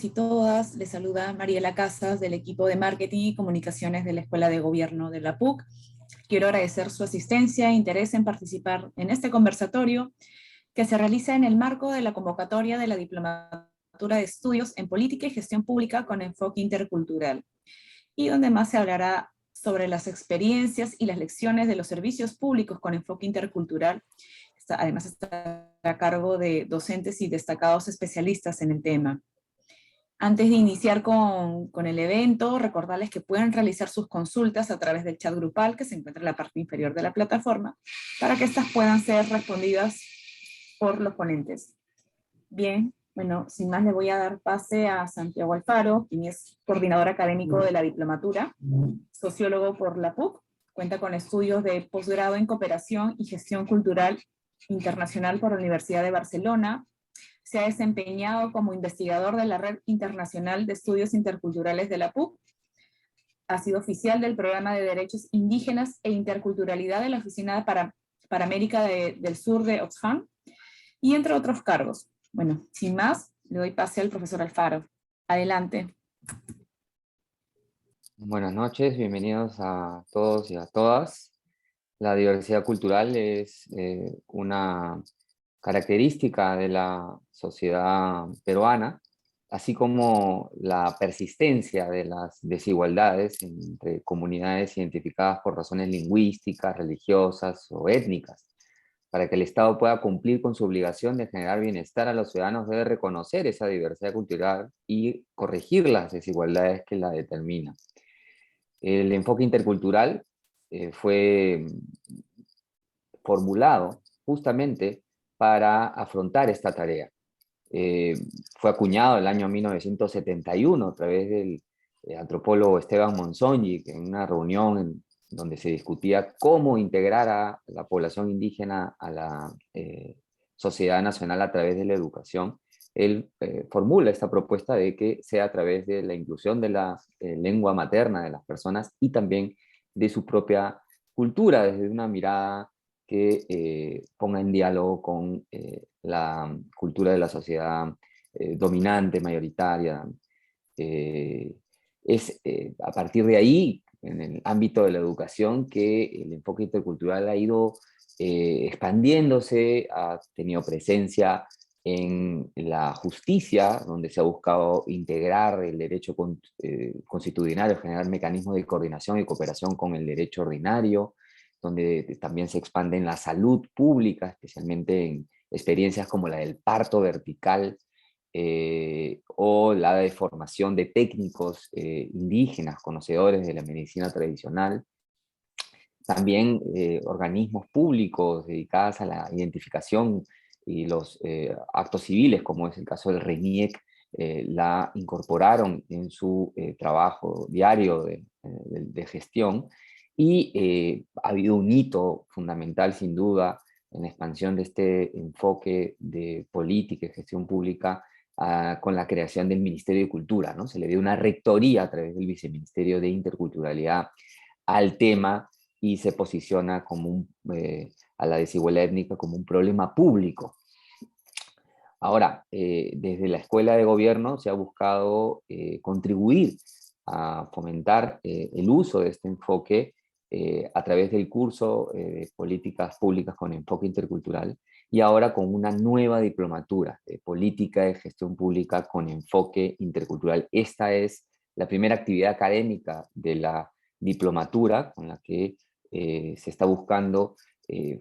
y todas, les saluda Mariela Casas del equipo de Marketing y Comunicaciones de la Escuela de Gobierno de la PUC. Quiero agradecer su asistencia e interés en participar en este conversatorio que se realiza en el marco de la convocatoria de la Diplomatura de Estudios en Política y Gestión Pública con enfoque intercultural, y donde más se hablará sobre las experiencias y las lecciones de los servicios públicos con enfoque intercultural. Además está a cargo de docentes y destacados especialistas en el tema. Antes de iniciar con el evento, recordarles que pueden realizar sus consultas a través del chat grupal que se encuentra en la parte inferior de la plataforma, para que estas puedan ser respondidas por los ponentes. Bien, bueno, sin más le voy a dar pase a Santiago Alfaro, quien es coordinador académico de la diplomatura, sociólogo por la PUC, cuenta con estudios de posgrado en cooperación y gestión cultural internacional por la Universidad de Barcelona. Se ha desempeñado como investigador de la Red Internacional de Estudios Interculturales de la PUC. Ha sido oficial del Programa de Derechos Indígenas e Interculturalidad de la Oficina para América del Sur de Oxfam, y entre otros cargos. Bueno, sin más, le doy pase al profesor Alfaro. Adelante. Buenas noches, bienvenidos a todos y a todas. La diversidad cultural es una característica de la sociedad peruana, así como la persistencia de las desigualdades entre comunidades identificadas por razones lingüísticas, religiosas o étnicas. Para que el Estado pueda cumplir con su obligación de generar bienestar a los ciudadanos, debe reconocer esa diversidad cultural y corregir las desigualdades que la determinan. El enfoque intercultural fue formulado justamente para afrontar esta tarea. Fue acuñado el año 1971 a través del antropólogo Esteban Monzóñi, en una reunión donde se discutía cómo integrar a la población indígena a la sociedad nacional a través de la educación. Él formula esta propuesta de que sea a través de la inclusión de la lengua materna de las personas y también de su propia cultura, desde una mirada que ponga en diálogo con la cultura de la sociedad dominante, mayoritaria. Es a partir de ahí, en el ámbito de la educación, que el enfoque intercultural ha ido expandiéndose, ha tenido presencia en la justicia, donde se ha buscado integrar el derecho constitucional, generar mecanismos de coordinación y cooperación con el derecho ordinario, donde también se expande en la salud pública, especialmente en experiencias como la del parto vertical o la de formación de técnicos indígenas, conocedores de la medicina tradicional. También organismos públicos dedicados a la identificación y los actos civiles, como es el caso del RENIEC, la incorporaron en su trabajo diario de gestión, y ha habido un hito fundamental, sin duda, en la expansión de este enfoque de política y gestión pública con la creación del Ministerio de Cultura, ¿no? Se le dio una rectoría a través del Viceministerio de Interculturalidad al tema y se posiciona como a la desigualdad étnica como un problema público. Ahora, desde la Escuela de Gobierno se ha buscado contribuir a fomentar el uso de este enfoque a través del curso de Políticas Públicas con Enfoque Intercultural, y ahora con una nueva diplomatura de Política de Gestión Pública con Enfoque Intercultural. Esta es la primera actividad académica de la diplomatura con la que se está buscando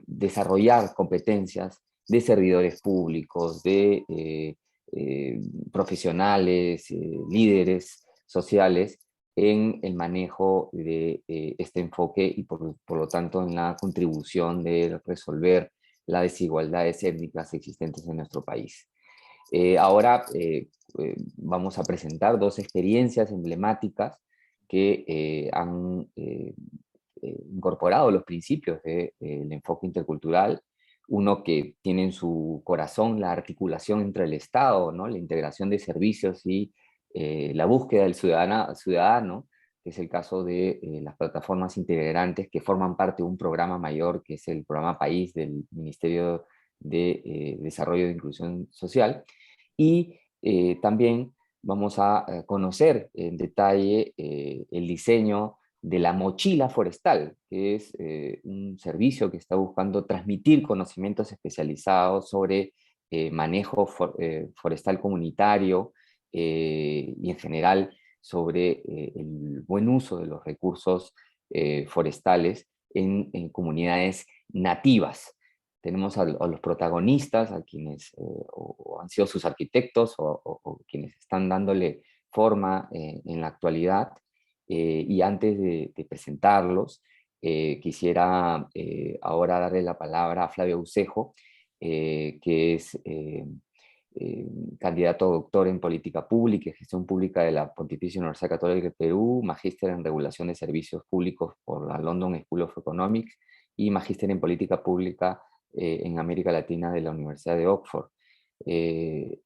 desarrollar competencias de servidores públicos, de profesionales, líderes sociales en el manejo de este enfoque y por lo tanto en la contribución de resolver las desigualdades étnicas existentes en nuestro país. Ahora vamos a presentar dos experiencias emblemáticas que han incorporado los principios del enfoque intercultural. Uno que tiene en su corazón la articulación entre el Estado, ¿no? La integración de servicios y la búsqueda del ciudadano, que es el caso de las plataformas integrantes que forman parte de un programa mayor, que es el programa País del Ministerio de Desarrollo e Inclusión Social. Y también vamos a conocer en detalle el diseño de la mochila forestal, que es un servicio que está buscando transmitir conocimientos especializados sobre manejo forestal comunitario y en general sobre el buen uso de los recursos forestales en comunidades nativas. Tenemos a los protagonistas, a quienes o han sido sus arquitectos o quienes están dándole forma en la actualidad. Y antes de presentarlos, quisiera ahora darle la palabra a Flavio Ucejo, que es eh, candidato a doctor en Política Pública y Gestión Pública de la Pontificia Universidad Católica del Perú, magíster en Regulación de Servicios Públicos por la London School of Economics y magíster en Política Pública en América Latina de la Universidad de Oxford.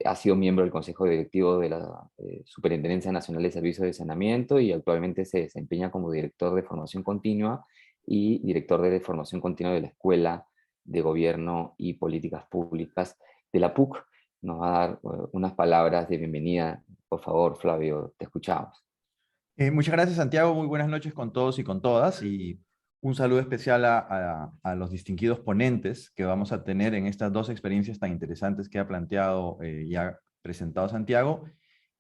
Ha sido miembro del Consejo Directivo de la Superintendencia Nacional de Servicios de Saneamiento y actualmente se desempeña como director de formación continua y director de formación continua de la Escuela de Gobierno y Políticas Públicas de la PUC. Nos va a dar unas palabras de bienvenida. Por favor, Flavio, te escuchamos. Muchas gracias, Santiago. Muy buenas noches con todos y con todas. Y un saludo especial a los distinguidos ponentes que vamos a tener en estas dos experiencias tan interesantes que ha planteado y ha presentado Santiago.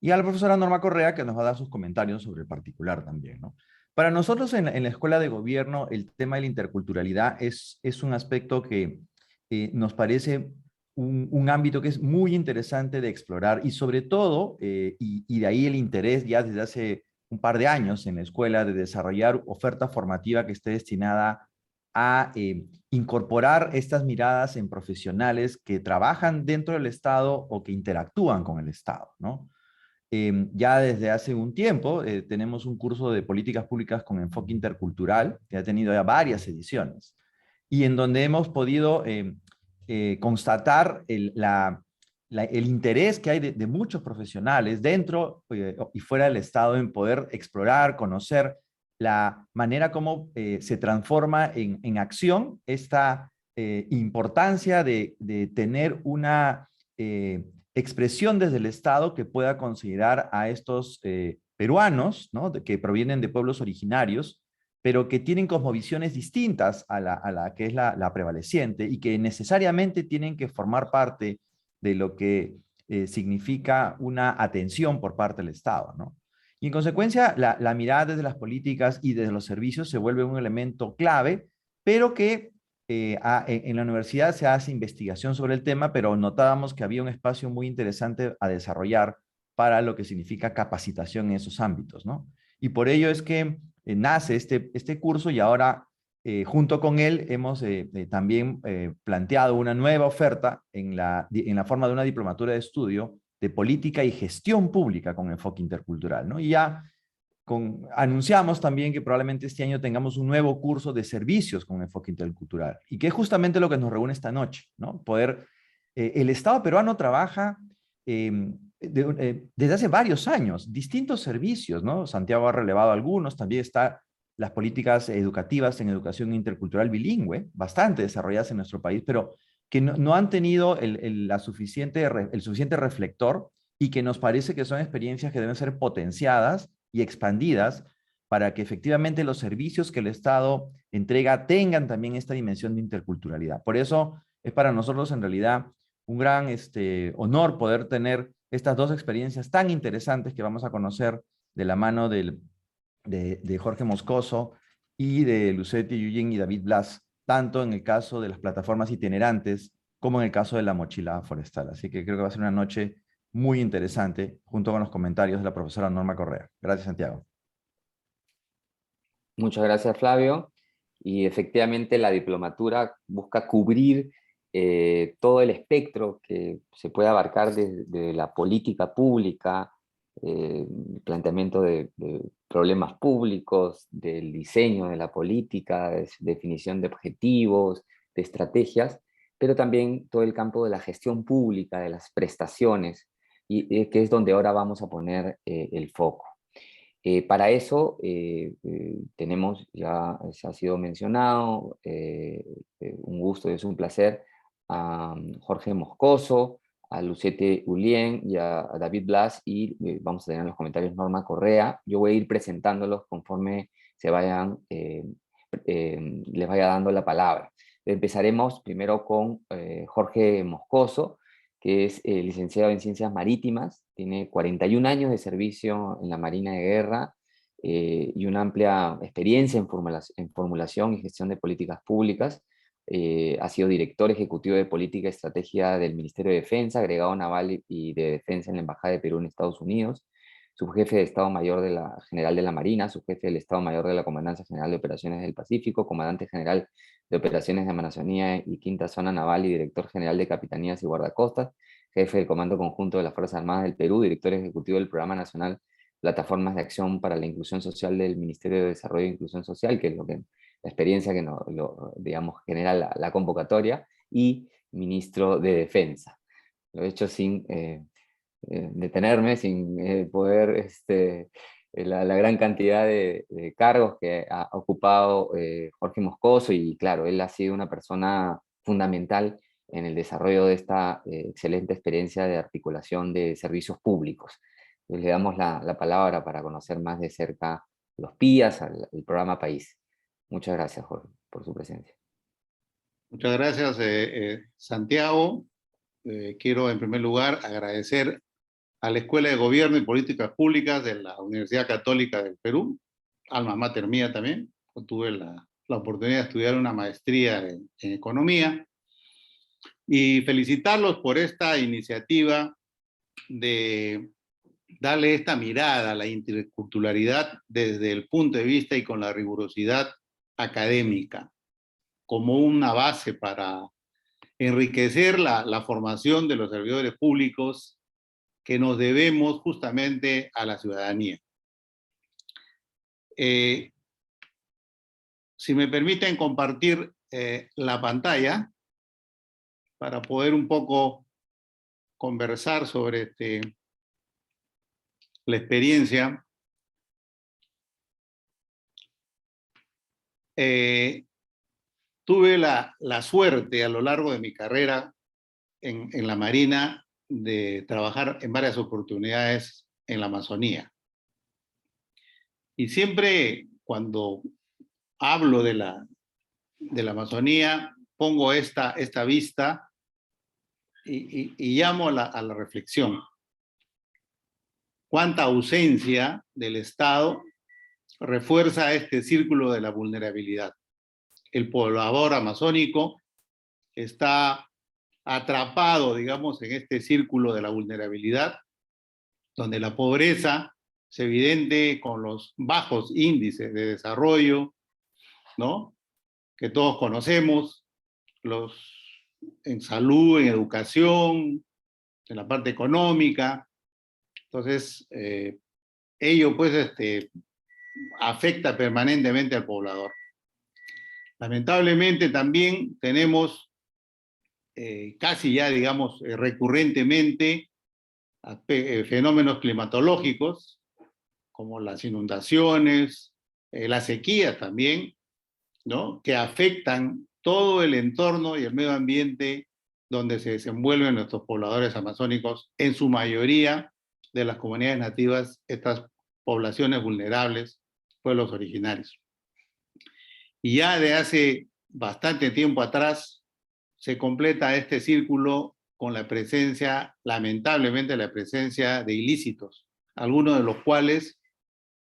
Y a la profesora Norma Correa, que nos va a dar sus comentarios sobre el particular también, ¿no? Para nosotros en la Escuela de Gobierno, el tema de la interculturalidad es un aspecto que nos parece un ámbito que es muy interesante de explorar y sobre todo, y de ahí el interés ya desde hace un par de años en la escuela de desarrollar oferta formativa que esté destinada a incorporar estas miradas en profesionales que trabajan dentro del Estado o que interactúan con el Estado, ¿no? Ya desde hace un tiempo tenemos un curso de políticas públicas con enfoque intercultural que ha tenido ya varias ediciones y en donde hemos podido constatar el interés que hay de muchos profesionales dentro y fuera del Estado en poder explorar, conocer la manera como se transforma en acción esta importancia de tener una expresión desde el Estado que pueda considerar a estos peruanos, ¿no? Que provienen de pueblos originarios, pero que tienen cosmovisiones distintas a la que es la prevaleciente y que necesariamente tienen que formar parte de lo que significa una atención por parte del Estado, ¿no? Y en consecuencia, la mirada desde las políticas y desde los servicios se vuelve un elemento clave, pero que en la universidad se hace investigación sobre el tema, pero notábamos que había un espacio muy interesante a desarrollar para lo que significa capacitación en esos ámbitos, ¿no? Y por ello es que nace este curso y ahora junto con él hemos también planteado una nueva oferta en la forma de una diplomatura de estudio de política y gestión pública con enfoque intercultural, ¿no? Y ya anunciamos también que probablemente este año tengamos un nuevo curso de servicios con enfoque intercultural y que es justamente lo que nos reúne esta noche, ¿no? El Estado peruano trabaja desde hace varios años, distintos servicios, ¿no? Santiago ha relevado algunos, también está las políticas educativas en educación intercultural bilingüe, bastante desarrolladas en nuestro país, pero que no han tenido el suficiente reflector y que nos parece que son experiencias que deben ser potenciadas y expandidas para que efectivamente los servicios que el Estado entrega tengan también esta dimensión de interculturalidad. Por eso es para nosotros en realidad un gran honor poder tener estas dos experiencias tan interesantes que vamos a conocer de la mano de Jorge Moscoso y de Luceti Yuyin y David Blas, tanto en el caso de las plataformas itinerantes como en el caso de la mochila forestal. Así que creo que va a ser una noche muy interesante, junto con los comentarios de la profesora Norma Correa. Gracias, Santiago. Muchas gracias, Flavio. Y efectivamente la diplomatura busca cubrir todo el espectro que se puede abarcar de la política pública, planteamiento de problemas públicos, del diseño de la política, definición de objetivos, de estrategias, pero también todo el campo de la gestión pública, de las prestaciones, y que es donde ahora vamos a poner el foco. Para eso tenemos, ya se ha sido mencionado, un gusto y es un placer a Jorge Moscoso, a Lucete Ulien y a David Blas, y vamos a tener en los comentarios Norma Correa. Yo voy a ir presentándolos conforme se vayan, les vaya dando la palabra. Empezaremos primero con Jorge Moscoso, que es licenciado en Ciencias Marítimas, tiene 41 años de servicio en la Marina de Guerra y una amplia experiencia en formulación y gestión de políticas públicas. Ha sido director ejecutivo de Política y Estrategia del Ministerio de Defensa, agregado naval y de Defensa en la Embajada de Perú en Estados Unidos, subjefe de Estado Mayor General de la Marina, subjefe del Estado Mayor de la Comandancia General de Operaciones del Pacífico, comandante general de Operaciones de Amazonía y Quinta Zona Naval y director general de Capitanías y Guardacostas, jefe del Comando Conjunto de las Fuerzas Armadas del Perú, director ejecutivo del Programa Nacional Plataformas de Acción para la Inclusión Social del Ministerio de Desarrollo e Inclusión Social, que es la experiencia que digamos, genera la convocatoria, y ministro de Defensa. Lo he hecho sin detenerme, sin poder, la gran cantidad de cargos que ha ocupado Jorge Moscoso, y claro, él ha sido una persona fundamental en el desarrollo de esta excelente experiencia de articulación de servicios públicos. Entonces, le damos la palabra para conocer más de cerca los PIAs, el programa País. Muchas gracias, Jorge, por su presencia. Muchas gracias, Santiago. Quiero en primer lugar agradecer a la Escuela de Gobierno y Políticas Públicas de la Universidad Católica del Perú, alma mater mía también. Yo tuve la oportunidad de estudiar una maestría en Economía, y felicitarlos por esta iniciativa de darle esta mirada a la interculturalidad desde el punto de vista y con la rigurosidad académica, como una base para enriquecer la formación de los servidores públicos que nos debemos justamente a la ciudadanía. Si me permiten compartir la pantalla para poder un poco conversar sobre la experiencia. Tuve la suerte a lo largo de mi carrera en la Marina de trabajar en varias oportunidades en la Amazonía. Y siempre cuando hablo de la Amazonía, pongo esta vista y llamo a la reflexión. Cuánta ausencia del Estado refuerza este círculo de la vulnerabilidad. El poblador amazónico está atrapado, digamos, en este círculo de la vulnerabilidad, donde la pobreza es evidente con los bajos índices de desarrollo, ¿no?, que todos conocemos, en salud, en educación, en la parte económica. Entonces, ello pues afecta permanentemente al poblador. Lamentablemente también tenemos casi ya, digamos, recurrentemente fenómenos climatológicos como las inundaciones, la sequía también, ¿no?, que afectan todo el entorno y el medio ambiente donde se desenvuelven nuestros pobladores amazónicos, en su mayoría de las comunidades nativas, estas poblaciones vulnerables, pueblos originarios. Y ya de hace bastante tiempo atrás se completa este círculo con la presencia, lamentablemente, la presencia de ilícitos, algunos de los cuales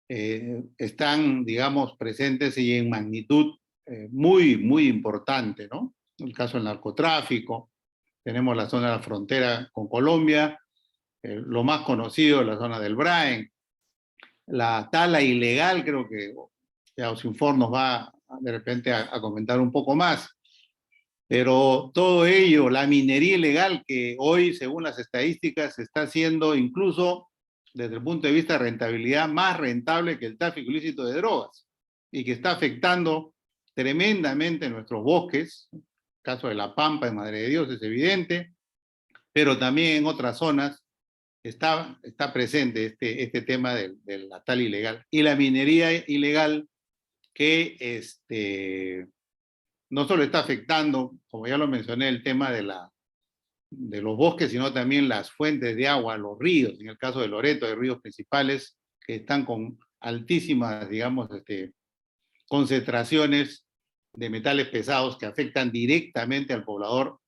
están, digamos, presentes y en magnitud muy, muy importante, ¿no? El caso del narcotráfico, tenemos la zona de la frontera con Colombia, lo más conocido, la zona del Braen, la tala ilegal, creo que ya Osinfor nos va de repente a comentar un poco más, pero todo ello, la minería ilegal que hoy, según las estadísticas, está siendo incluso desde el punto de vista de rentabilidad más rentable que el tráfico ilícito de drogas, y que está afectando tremendamente nuestros bosques. El caso de La Pampa, en Madre de Dios, es evidente, pero también en otras zonas está presente este tema de la tala ilegal. Y la minería ilegal que no solo está afectando, como ya lo mencioné, el tema de los bosques, sino también las fuentes de agua, los ríos. En el caso de Loreto hay ríos principales que están con altísimas, digamos, concentraciones de metales pesados que afectan directamente al poblador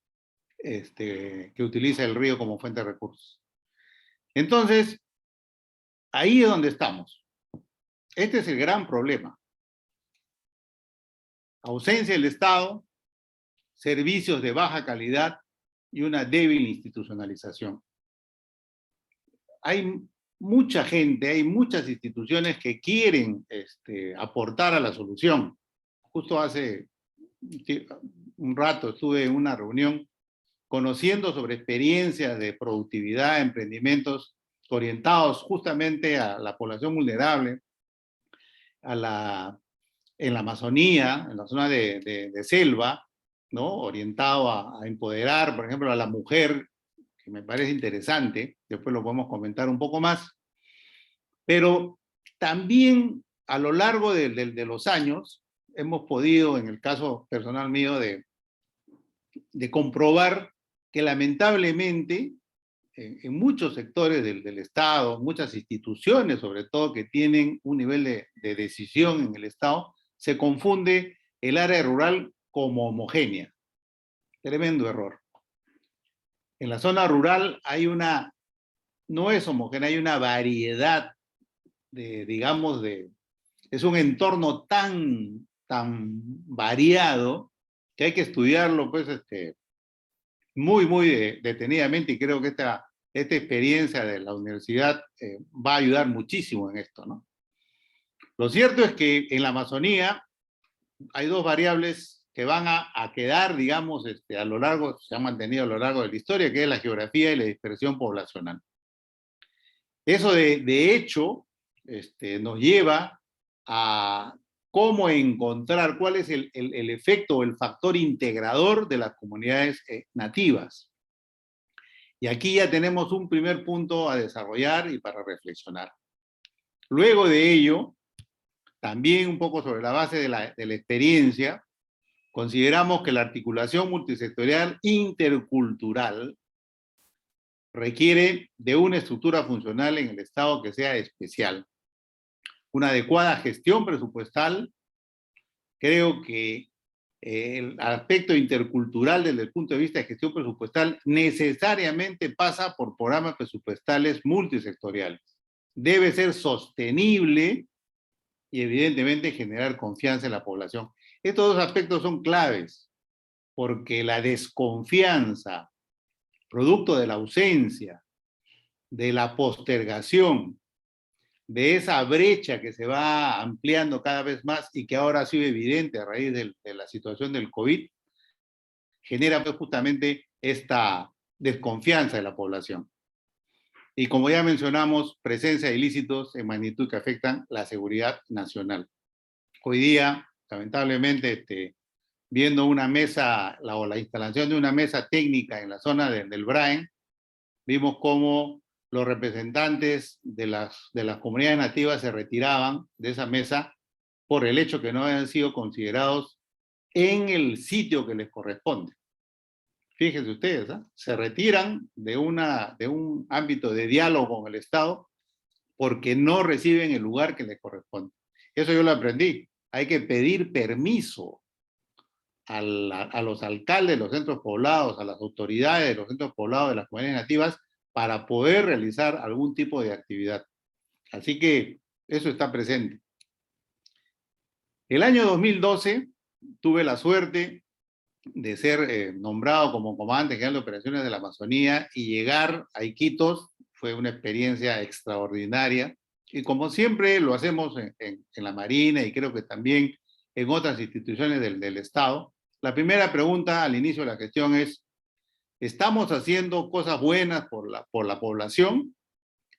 que utiliza el río como fuente de recursos. Entonces, ahí es donde estamos. Este es el gran problema. Ausencia del Estado, servicios de baja calidad y una débil institucionalización. Hay mucha gente, hay muchas instituciones que quieren aportar a la solución. Justo hace un rato estuve en una reunión conociendo sobre experiencias de productividad, emprendimientos orientados justamente a la población vulnerable, en la Amazonía, en la zona de selva, ¿no? Orientado a empoderar, por ejemplo, a la mujer, que me parece interesante, después lo podemos comentar un poco más, pero también a lo largo de los años hemos podido, en el caso personal mío, de comprobar que lamentablemente en muchos sectores del Estado, muchas instituciones sobre todo que tienen un nivel de decisión en el Estado, se confunde el área rural como homogénea. Tremendo error. En la zona rural no es homogénea, hay una variedad es un entorno tan variado que hay que estudiarlo pues muy, muy detenidamente, y creo que esta experiencia de la universidad va a ayudar muchísimo en esto, ¿no? Lo cierto es que en la Amazonía hay dos variables que van a quedar, digamos, se han mantenido a lo largo de la historia, que es la geografía y la dispersión poblacional. Eso de hecho nos lleva a cómo encontrar cuál es el efecto o el factor integrador de las comunidades nativas. Y aquí ya tenemos un primer punto a desarrollar y para reflexionar. Luego de ello, también un poco sobre la base de la experiencia, consideramos que la articulación multisectorial intercultural requiere de una estructura funcional en el Estado que sea especial. Una adecuada gestión presupuestal. Creo que el aspecto intercultural desde el punto de vista de gestión presupuestal necesariamente pasa por programas presupuestales multisectoriales. Debe ser sostenible y evidentemente generar confianza en la población. Estos dos aspectos son claves, porque la desconfianza, producto de la ausencia, de la postergación, de esa brecha que se va ampliando cada vez más y que ahora ha sido evidente a raíz de la situación del COVID, genera pues justamente esta desconfianza de la población. Y como ya mencionamos, presencia de ilícitos en magnitud que afectan la seguridad nacional. Hoy día, lamentablemente, viendo una mesa, la instalación de una mesa técnica en la zona del Braen, vimos cómo los representantes de las comunidades nativas se retiraban de esa mesa por el hecho que no habían sido considerados en el sitio que les corresponde. Fíjense ustedes, ¿eh? Se retiran de un ámbito de diálogo con el Estado porque no reciben el lugar que les corresponde. Eso yo lo aprendí. Hay que pedir permiso a los alcaldes de los centros poblados, a las autoridades de los centros poblados de las comunidades nativas, para poder realizar algún tipo de actividad. Así que eso está presente. El año 2012 tuve la suerte de ser nombrado como comandante general de operaciones de la Amazonía y llegar a Iquitos. Fue una experiencia extraordinaria. Y como siempre lo hacemos en la Marina y creo que también en otras instituciones del Estado, la primera pregunta al inicio de la gestión es: ¿estamos haciendo cosas buenas por la población?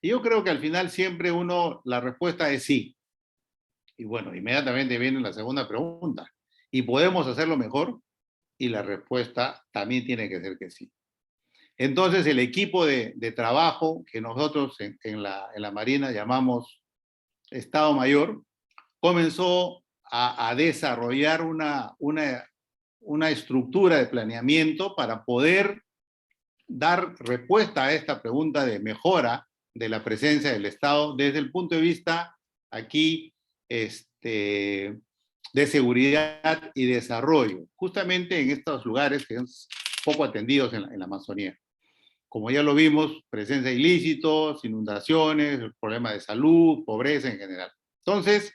Y yo creo que al final siempre la respuesta es sí. Y bueno, inmediatamente viene la segunda pregunta: ¿y podemos hacerlo mejor? Y la respuesta también tiene que ser que sí. Entonces el equipo de trabajo que nosotros en la Marina llamamos Estado Mayor, comenzó a desarrollar una estructura de planeamiento para poder dar respuesta a esta pregunta de mejora de la presencia del Estado desde el punto de vista aquí de seguridad y desarrollo, justamente en estos lugares que son poco atendidos en la Amazonía. Como ya lo vimos, presencia de ilícitos, inundaciones, problemas de salud, pobreza en general. Entonces,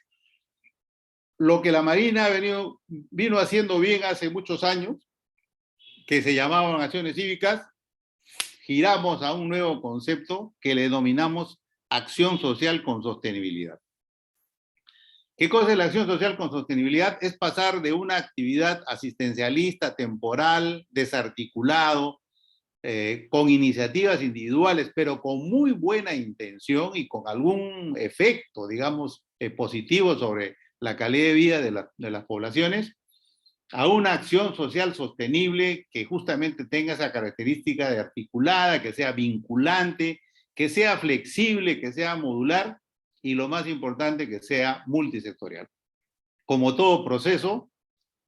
lo que la Marina vino haciendo bien hace muchos años, que se llamaban acciones cívicas, giramos a un nuevo concepto que le denominamos acción social con sostenibilidad. ¿Qué cosa es la acción social con sostenibilidad? Es pasar de una actividad asistencialista, temporal, desarticulado, con iniciativas individuales, pero con muy buena intención y con algún efecto, digamos, positivo sobre la calidad de vida de las poblaciones, a una acción social sostenible que justamente tenga esa característica de articulada, que sea vinculante, que sea flexible, que sea modular y lo más importante, que sea multisectorial. Como todo proceso,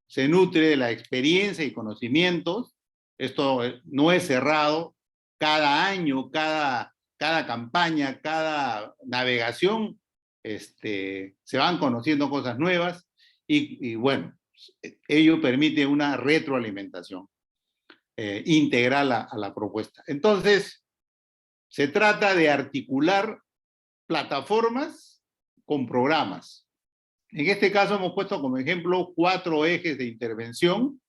se nutre de la experiencia y conocimientos. Esto no es cerrado. Cada año, cada campaña, cada navegación, se van conociendo cosas nuevas y bueno, ello permite una retroalimentación integral a la propuesta. Entonces, se trata de articular plataformas con programas. En este caso hemos puesto como ejemplo 4 ejes de intervención,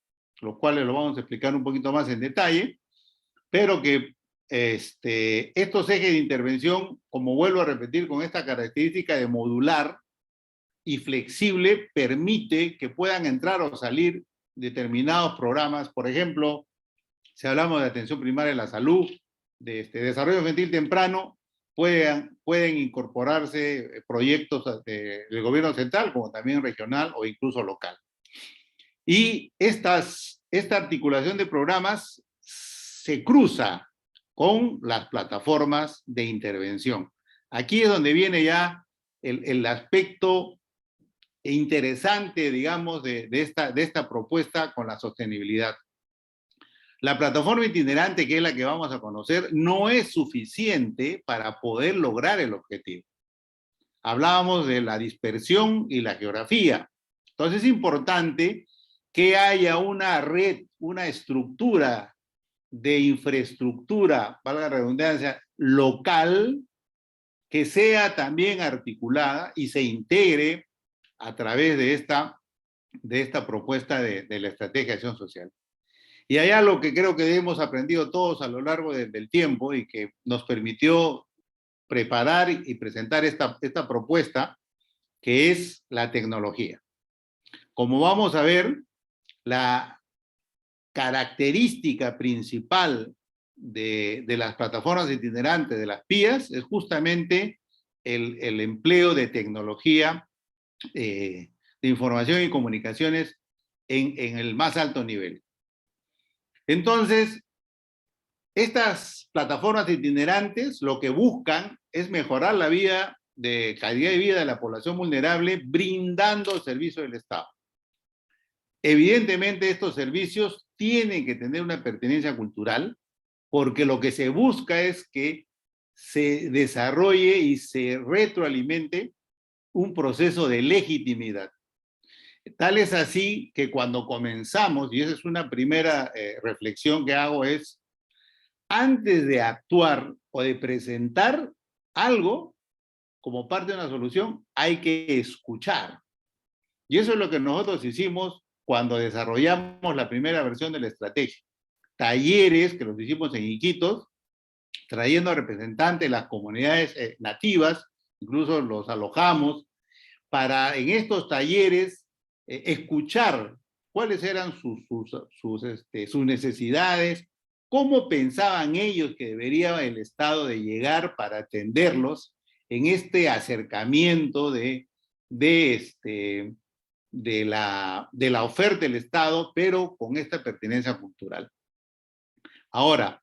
los cuales lo vamos a explicar un poquito más en detalle, pero que estos ejes de intervención, como vuelvo a repetir, con esta característica de modular y flexible, permite que puedan entrar o salir determinados programas. Por ejemplo, si hablamos de atención primaria de la salud, de desarrollo infantil temprano, pueden incorporarse proyectos del gobierno central, como también regional o incluso local. Y esta articulación de programas se cruza con las plataformas de intervención. Aquí es donde viene ya el aspecto interesante, digamos, de esta propuesta con la sostenibilidad. La plataforma itinerante, que es la que vamos a conocer, no es suficiente para poder lograr el objetivo. Hablábamos de la dispersión y la geografía. Entonces es importante que haya una red, una estructura de infraestructura, valga la redundancia, local, que sea también articulada y se integre a través de esta propuesta de la estrategia de acción social. Y allá lo que creo que hemos aprendido todos a lo largo del tiempo y que nos permitió preparar y presentar esta propuesta, que es la tecnología. Como vamos a ver, la característica principal de las plataformas itinerantes, de las PIAs, es justamente el empleo de tecnología de información y comunicaciones en el más alto nivel. Entonces, estas plataformas itinerantes lo que buscan es mejorar la calidad de vida de la población vulnerable brindando servicios del Estado. Evidentemente, estos servicios tienen que tener una pertenencia cultural porque lo que se busca es que se desarrolle y se retroalimente un proceso de legitimidad. Tal es así que cuando comenzamos, y esa es una primera reflexión que hago, es antes de actuar o de presentar algo como parte de una solución, hay que escuchar. Y eso es lo que nosotros hicimos cuando desarrollamos la primera versión de la estrategia. Talleres que los hicimos en Iquitos, trayendo a representantes de las comunidades nativas, incluso los alojamos, para en estos talleres escuchar cuáles eran sus necesidades, cómo pensaban ellos que debería el Estado de llegar para atenderlos en este acercamiento de la oferta del Estado, pero con esta pertenencia cultural. Ahora,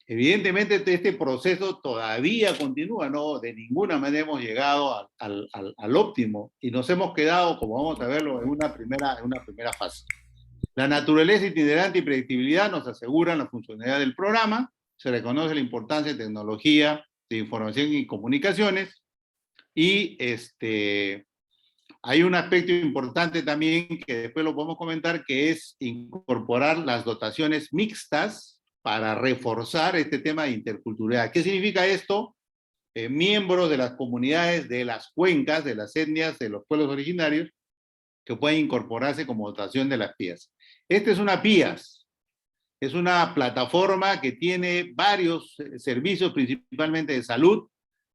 evidentemente este proceso todavía continúa, no de ninguna manera hemos llegado al óptimo y nos hemos quedado, como vamos a verlo, en una primera fase. La naturaleza itinerante y predictibilidad nos aseguran la funcionalidad del programa se reconoce la importancia de tecnología de información y comunicaciones, y hay un aspecto importante también que después lo podemos comentar, que es incorporar las dotaciones mixtas para reforzar este tema de interculturalidad. ¿Qué significa esto? Miembros de las comunidades, de las cuencas, de las etnias, de los pueblos originarios, que pueden incorporarse como dotación de las PIAS. Esta es una PIAS, es una plataforma que tiene varios servicios, principalmente de salud.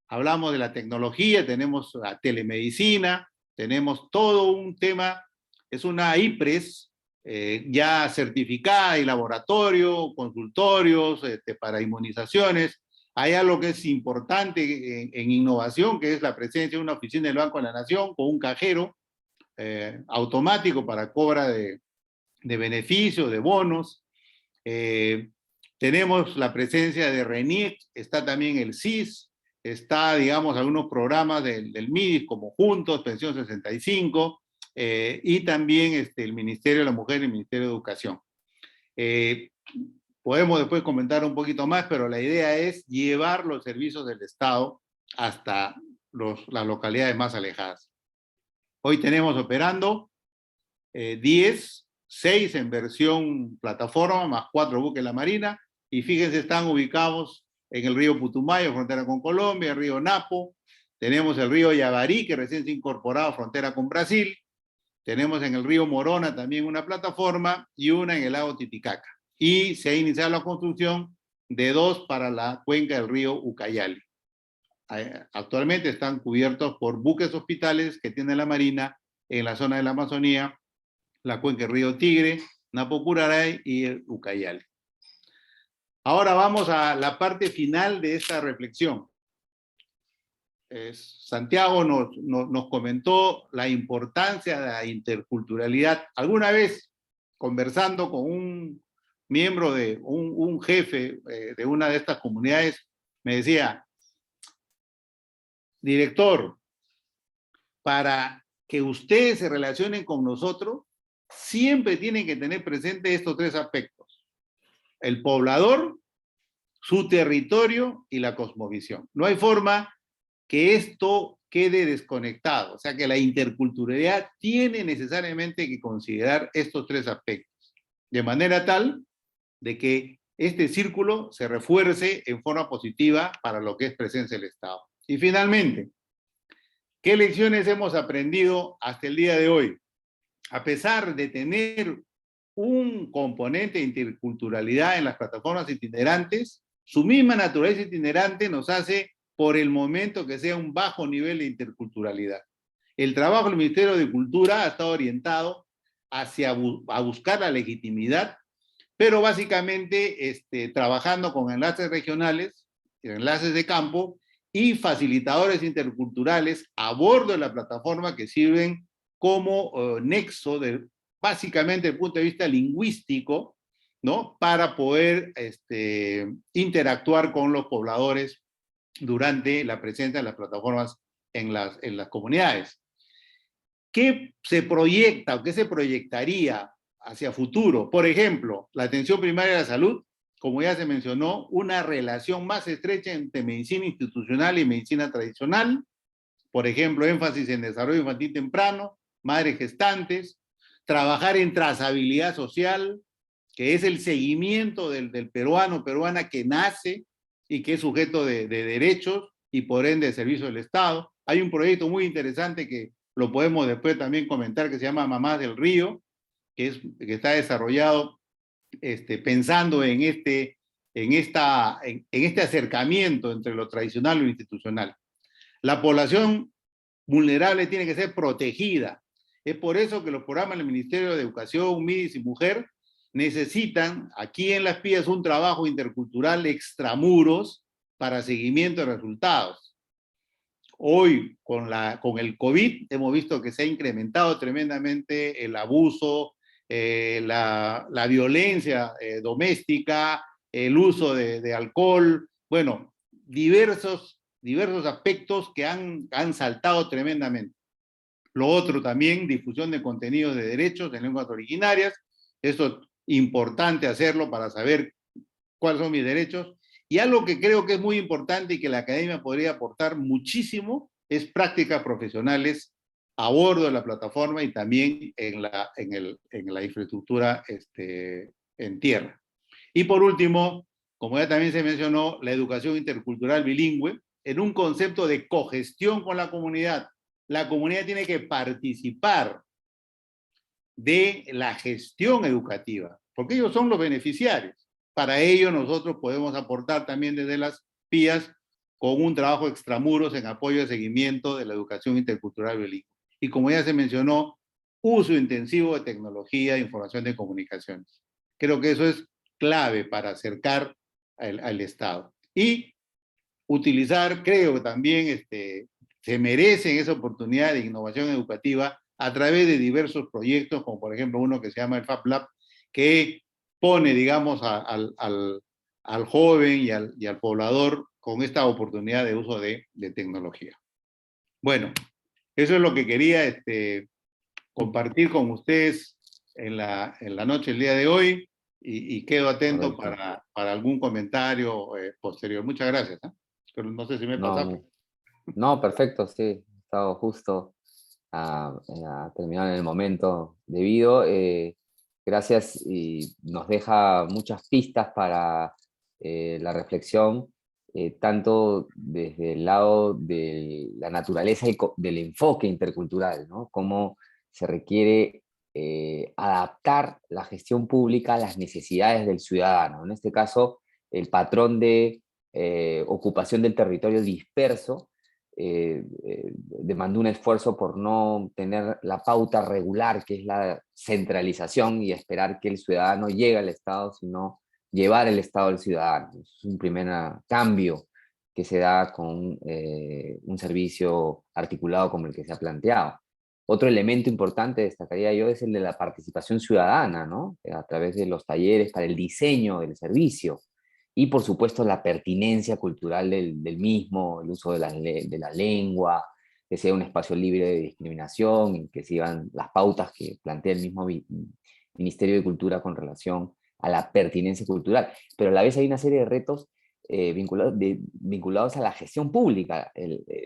Hablamos de la tecnología, tenemos la telemedicina, tenemos todo un tema, es una IPRES ya certificada y laboratorio, consultorios para inmunizaciones. Hay algo que es importante en innovación, que es la presencia de una oficina del Banco de la Nación con un cajero automático para cobra de beneficios, de bonos. Tenemos la presencia de RENIEC, está también el CIS, está, digamos, algunos programas del MIDIS como Juntos, Pensión 65, y también el Ministerio de la Mujer y el Ministerio de Educación. Podemos después comentar un poquito más, pero la idea es llevar los servicios del Estado hasta las localidades más alejadas. Hoy tenemos operando 10, 6 en versión plataforma, más 4 buques de la Marina, y fíjense, están ubicados en el río Putumayo, frontera con Colombia, el río Napo, tenemos el río Yavarí, que recién se ha incorporado, frontera con Brasil, tenemos en el río Morona también una plataforma, y una en el lago Titicaca. Y se ha iniciado la construcción de 2 para la cuenca del río Ucayali. Actualmente están cubiertos por buques hospitales que tiene la Marina en la zona de la Amazonía, la cuenca del río Tigre, Napo Curaray y el Ucayali. Ahora vamos a la parte final de esta reflexión. Santiago nos comentó la importancia de la interculturalidad. Alguna vez, conversando con un miembro de un jefe de una de estas comunidades, me decía: director, para que ustedes se relacionen con nosotros, siempre tienen que tener presente estos 3 aspectos: el poblador, su territorio y la cosmovisión. No hay forma que esto quede desconectado. O sea que la interculturalidad tiene necesariamente que considerar estos 3 aspectos, de manera tal de que este círculo se refuerce en forma positiva para lo que es presencia del Estado. Y finalmente, ¿qué lecciones hemos aprendido hasta el día de hoy? A pesar de tener un componente de interculturalidad en las plataformas itinerantes, su misma naturaleza itinerante nos hace, por el momento, que sea un bajo nivel de interculturalidad. El trabajo del Ministerio de Cultura ha estado orientado hacia buscar la legitimidad, pero básicamente trabajando con enlaces regionales, enlaces de campo y facilitadores interculturales a bordo de la plataforma, que sirven como nexo básicamente desde el punto de vista lingüístico, ¿no? Para poder interactuar con los pobladores durante la presencia de las plataformas en las comunidades. ¿Qué se proyecta o qué se proyectaría hacia futuro? Por ejemplo, la atención primaria de la salud, como ya se mencionó, una relación más estrecha entre medicina institucional y medicina tradicional. Por ejemplo, énfasis en desarrollo infantil temprano, madres gestantes, trabajar en trazabilidad social, que es el seguimiento del peruano, peruana que nace y que es sujeto de derechos y por ende de servicio del Estado. Hay un proyecto muy interesante que lo podemos después también comentar, que se llama Mamás del Río, que está desarrollado pensando en este acercamiento entre lo tradicional y lo institucional. La población vulnerable tiene que ser protegida. Es por eso que los programas del Ministerio de Educación, MIDIS y Mujer necesitan aquí en las PIAS un trabajo intercultural extramuros para seguimiento de resultados. Hoy, con el COVID, hemos visto que se ha incrementado tremendamente el abuso, la violencia doméstica, el uso de alcohol, bueno, diversos aspectos que han saltado tremendamente. Lo otro también, difusión de contenidos de derechos en lenguas originarias. Esto es importante hacerlo para saber cuáles son mis derechos. Y algo que creo que es muy importante y que la academia podría aportar muchísimo es prácticas profesionales a bordo de la plataforma y también en la infraestructura en tierra. Y por último, como ya también se mencionó, la educación intercultural bilingüe en un concepto de cogestión con la comunidad. La comunidad tiene que participar de la gestión educativa, porque ellos son los beneficiarios. Para ello nosotros podemos aportar también desde las PIAs con un trabajo extramuros en apoyo y seguimiento de la educación intercultural bilingüe. Y como ya se mencionó, uso intensivo de tecnología, información de comunicaciones. Creo que eso es clave para acercar al Estado. Y utilizar, creo que también se merecen esa oportunidad de innovación educativa a través de diversos proyectos, como por ejemplo uno que se llama el Fab Lab, que pone, digamos, al joven y al poblador con esta oportunidad de uso de tecnología. Bueno, eso es lo que quería compartir con ustedes en la noche, el día de hoy, y quedo atento para algún comentario posterior. Muchas gracias. Pero no sé si me he pasado. No, perfecto, sí. He estado justo a terminar en el momento debido. Gracias y nos deja muchas pistas para la reflexión, tanto desde el lado de la naturaleza y del enfoque intercultural, ¿no? Cómo se requiere adaptar la gestión pública a las necesidades del ciudadano. En este caso, el patrón de ocupación del territorio disperso demandó un esfuerzo por no tener la pauta regular, que es la centralización y esperar que el ciudadano llegue al Estado, sino llevar el Estado al ciudadano. Es un primer cambio que se da con un servicio articulado como el que se ha planteado. Otro elemento importante, destacaría yo, es el de la participación ciudadana, ¿no? A través de los talleres para el diseño del servicio. Y por supuesto la pertinencia cultural del mismo, el uso de la lengua, que sea un espacio libre de discriminación, y que sigan las pautas que plantea el mismo Ministerio de Cultura con relación a la pertinencia cultural. Pero a la vez hay una serie de retos vinculados a la gestión pública,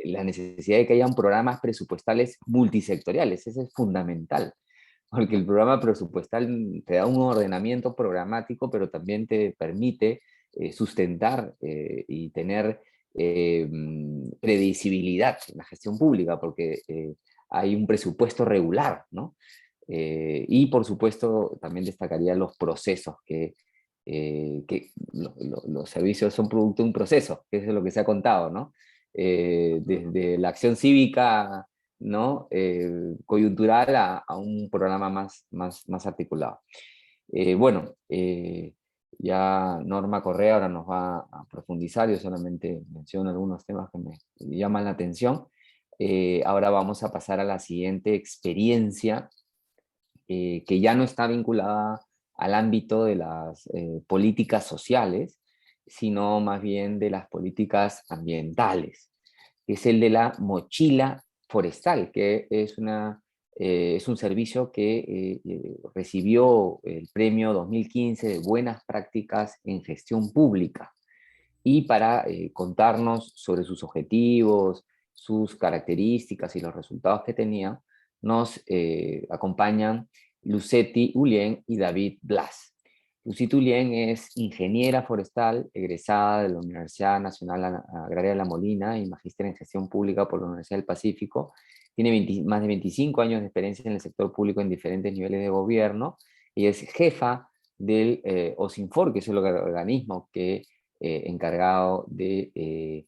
la necesidad de que hayan programas presupuestales multisectoriales, eso es fundamental, porque el programa presupuestal te da un ordenamiento programático, pero también te permite sustentar y tener predecibilidad en la gestión pública, porque hay un presupuesto regular, ¿no? Y por supuesto también destacaría los procesos, que los servicios son producto de un proceso, que es lo que se ha contado, ¿no? Desde la acción cívica, ¿no? Coyuntural a un programa más articulado. Bueno, ya Norma Correa ahora nos va a profundizar, yo solamente menciono algunos temas que me llaman la atención. Ahora vamos a pasar a la siguiente experiencia, que ya no está vinculada al ámbito de las políticas sociales, sino más bien de las políticas ambientales. Es el de la mochila forestal, que es un servicio que recibió el premio 2015 de Buenas Prácticas en Gestión Pública. Y para contarnos sobre sus objetivos, sus características y los resultados que tenía, nos acompañan Lucety Ullien y David Blas. Lucety Ullien es ingeniera forestal, egresada de la Universidad Nacional Agraria de La Molina y magíster en gestión pública por la Universidad del Pacífico. Tiene más de 25 años de experiencia en el sector público en diferentes niveles de gobierno y es jefa del OSINFOR, que es el organismo que encargado de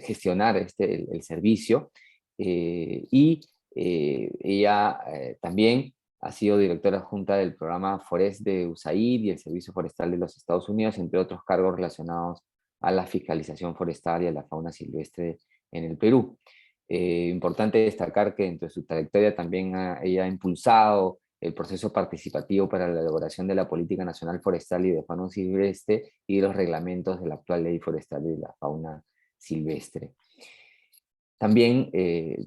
gestionar el servicio, y ella también ha sido directora adjunta del programa Forest de USAID y el Servicio Forestal de los Estados Unidos, entre otros cargos relacionados a la fiscalización forestal y a la fauna silvestre en el Perú. Importante destacar que dentro de su trayectoria también ella ha impulsado el proceso participativo para la elaboración de la Política Nacional Forestal y de Fauna Silvestre y los reglamentos de la actual Ley Forestal y de la Fauna Silvestre. También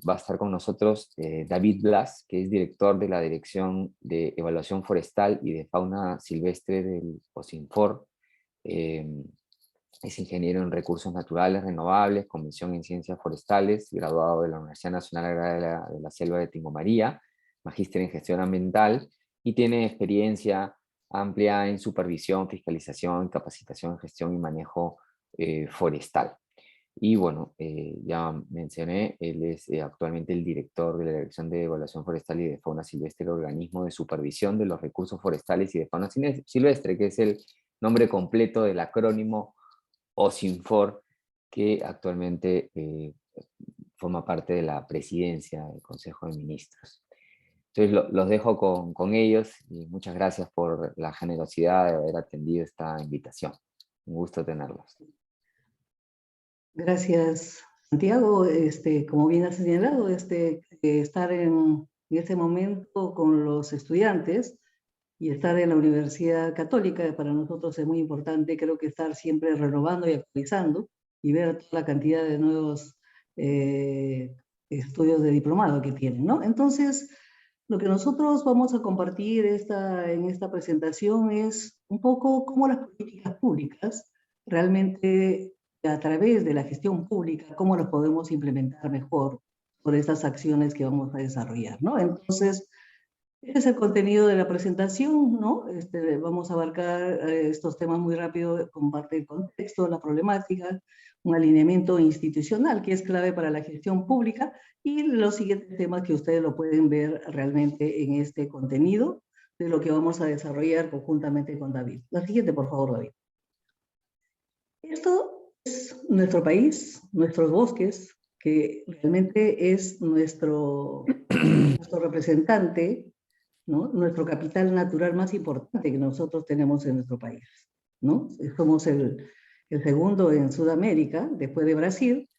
va a estar con nosotros David Blas, que es director de la Dirección de Evaluación Forestal y de Fauna Silvestre del OSINFOR. Es ingeniero en recursos naturales renovables, con mención en ciencias forestales, graduado de la Universidad Nacional Agraria de la Selva de Tingo María, magíster en gestión ambiental, y tiene experiencia amplia en supervisión, fiscalización, capacitación en gestión y manejo forestal. Y bueno, ya mencioné, él es actualmente el director de la Dirección de Evaluación Forestal y de Fauna Silvestre, el organismo de supervisión de los recursos forestales y de fauna silvestre, que es el nombre completo del acrónimo OSINFOR, que actualmente forma parte de la presidencia del Consejo de Ministros. Entonces los dejo con ellos y muchas gracias por la generosidad de haber atendido esta invitación. Un gusto tenerlos. Gracias, Santiago. Como bien has señalado, estar en este momento con los estudiantes y estar en la Universidad Católica para nosotros es muy importante. Creo que estar siempre renovando y actualizando y ver toda la cantidad de nuevos estudios de diplomado que tienen, ¿no? Entonces, lo que nosotros vamos a compartir en esta presentación es un poco cómo las políticas públicas realmente, a través de la gestión pública, cómo las podemos implementar mejor por estas acciones que vamos a desarrollar, ¿no? Entonces, este es el contenido de la presentación, ¿no? Vamos a abarcar estos temas muy rápido, con parte del contexto, la problemática, un alineamiento institucional que es clave para la gestión pública y los siguientes temas que ustedes lo pueden ver realmente en este contenido de lo que vamos a desarrollar conjuntamente con David. La siguiente, por favor, David. Esto es nuestro país, nuestros bosques, que realmente es nuestro representante, ¿no? Nuestro capital natural más importante que nosotros tenemos en nuestro país, ¿no? Somos el segundo en Sudamérica, después de Brasil,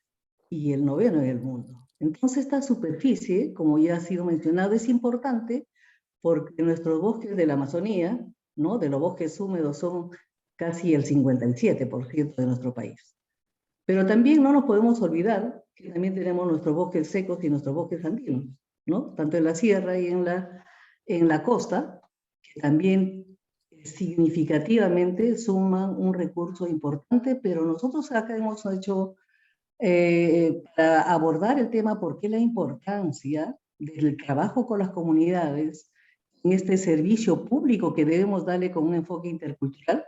y el noveno en el mundo. Entonces esta superficie, como ya ha sido mencionado, es importante porque nuestros bosques de la Amazonía, ¿no? De los bosques húmedos son casi el 57% de nuestro país. Pero también no nos podemos olvidar que también tenemos nuestros bosques secos y nuestros bosques andinos, ¿no? Tanto en la sierra y en la costa, que también significativamente suman un recurso importante, pero nosotros acá hemos hecho, para abordar el tema, por qué la importancia del trabajo con las comunidades en este servicio público que debemos darle con un enfoque intercultural.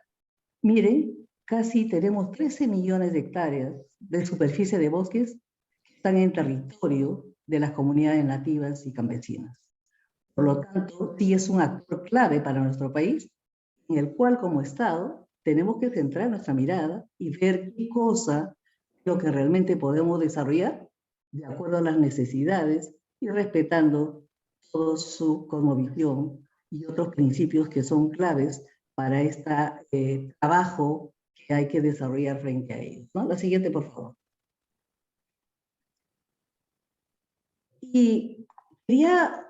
Miren, casi tenemos 13 millones de hectáreas de superficie de bosques que están en territorio de las comunidades nativas y campesinas. Por lo tanto, sí es un actor clave para nuestro país, en el cual como Estado tenemos que centrar nuestra mirada y ver qué cosa es lo que realmente podemos desarrollar de acuerdo a las necesidades y respetando toda su cosmovisión y otros principios que son claves para este trabajo que hay que desarrollar frente a ellos, ¿no? La siguiente, por favor. Y quería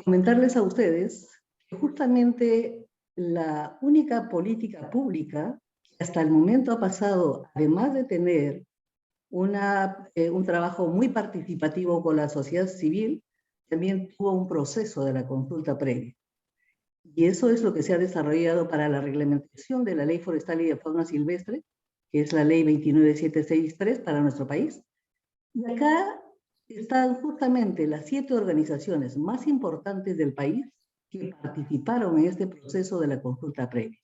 comentarles a ustedes que justamente la única política pública que hasta el momento ha pasado, además de tener un trabajo muy participativo con la sociedad civil, también tuvo un proceso de la consulta previa. Y eso es lo que se ha desarrollado para la reglamentación de la Ley Forestal y de Fauna Silvestre, que es la Ley 29763 para nuestro país. Y acá están justamente las 7 organizaciones más importantes del país que participaron en este proceso de la consulta previa,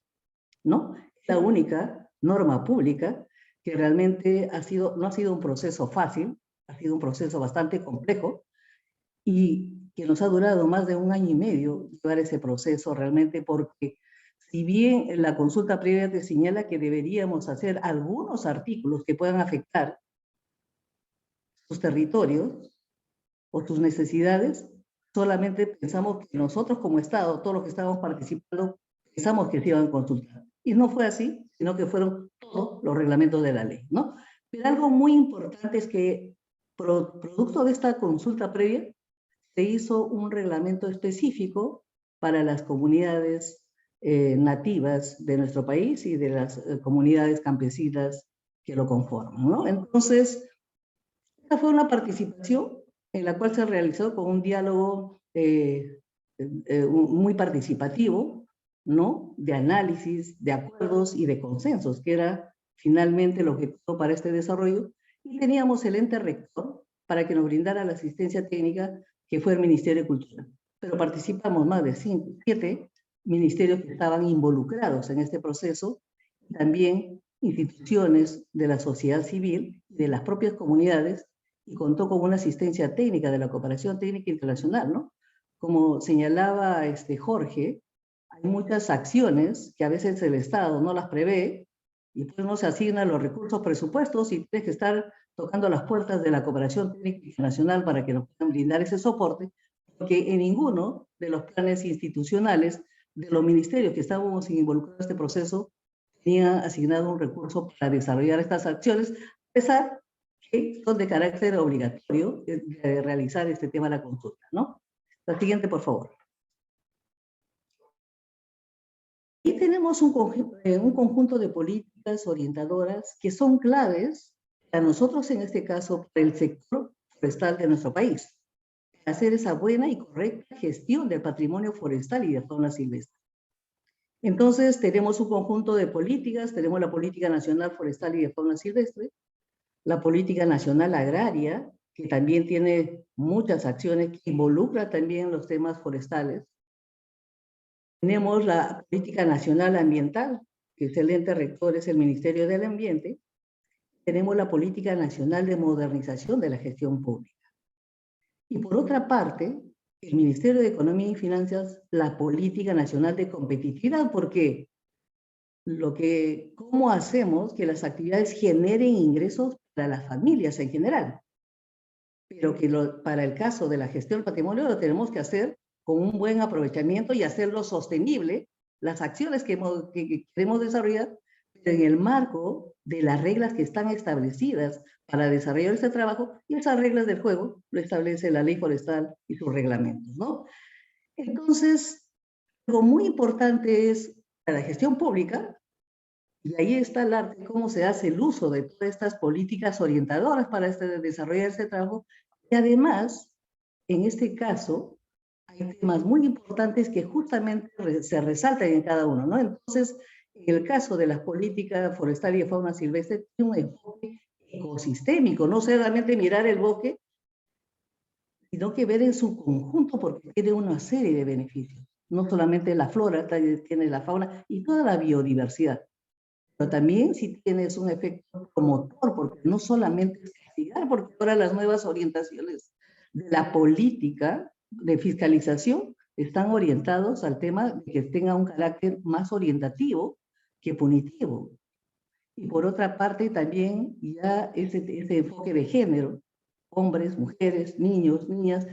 ¿no? Es la única norma pública que realmente no ha sido un proceso fácil, ha sido un proceso bastante complejo y que nos ha durado más de 1 año y medio llevar ese proceso realmente, porque si bien la consulta previa te señala que deberíamos hacer algunos artículos que puedan afectar sus territorios o sus necesidades, solamente pensamos que nosotros como Estado, todos los que estábamos participando, pensamos que se iban a consultar. Y no fue así, sino que fueron todos los reglamentos de la ley, ¿no? Pero algo muy importante es que, producto de esta consulta previa, se hizo un reglamento específico para las comunidades nativas de nuestro país y de las comunidades campesinas que lo conforman, ¿no? Entonces, esta fue una participación en la cual se realizó con un diálogo muy participativo, ¿no? De análisis, de acuerdos y de consensos, que era finalmente el objetivo para este desarrollo, y teníamos el ente rector para que nos brindara la asistencia técnica, que fue el Ministerio de Cultura. Pero participamos más de 7 ministerios que estaban involucrados en este proceso, también instituciones de la sociedad civil, de las propias comunidades, y contó con una asistencia técnica de la Cooperación Técnica Internacional, ¿no? Como señalaba Jorge, hay muchas acciones que a veces el Estado no las prevé, y pues no se asignan los recursos presupuestos y tienes que estar tocando las puertas de la Cooperación Técnica Internacional para que nos puedan brindar ese soporte, porque en ninguno de los planes institucionales de los ministerios que estábamos involucrados en este proceso tenía asignado un recurso para desarrollar estas acciones, a pesar que son de carácter obligatorio de realizar este tema de la consulta, ¿no? La siguiente, por favor. Y tenemos un conjunto de políticas orientadoras que son claves para nosotros, en este caso, para el sector forestal de nuestro país, para hacer esa buena y correcta gestión del patrimonio forestal y de fauna silvestre. Entonces, tenemos un conjunto de políticas, tenemos la Política Nacional Forestal y de Fauna Silvestre, la Política Nacional Agraria, que también tiene muchas acciones que involucra también los temas forestales. Tenemos la Política Nacional Ambiental, que es el ente rector, es el Ministerio del Ambiente. Tenemos la Política Nacional de Modernización de la Gestión Pública. Y por otra parte, el Ministerio de Economía y Finanzas, la Política Nacional de Competitividad, porque ¿cómo hacemos que las actividades generen ingresos para las familias en general? Pero que para el caso de la gestión del patrimonio lo tenemos que hacer con un buen aprovechamiento y hacerlo sostenible, las acciones que queremos desarrollar, pero en el marco de las reglas que están establecidas para desarrollar este trabajo, y esas reglas del juego lo establece la ley forestal y sus reglamentos, ¿no? Entonces, algo muy importante es para la gestión pública, y ahí está el arte, cómo se hace el uso de todas estas políticas orientadoras para desarrollar este trabajo, y además, en este caso, hay temas muy importantes que justamente se resaltan en cada uno, ¿no? Entonces, en el caso de las políticas forestal y de fauna silvestre, tiene un enfoque ecosistémico, no solamente mirar el bosque, sino que ver en su conjunto, porque tiene una serie de beneficios. No solamente la flora, tiene la fauna y toda la biodiversidad, pero también si tienes un efecto promotor, porque no solamente es castigar, porque ahora las nuevas orientaciones de la política de fiscalización están orientados al tema de que tenga un carácter más orientativo que punitivo. Y por otra parte también ya ese enfoque de género, hombres, mujeres, niños, niñas,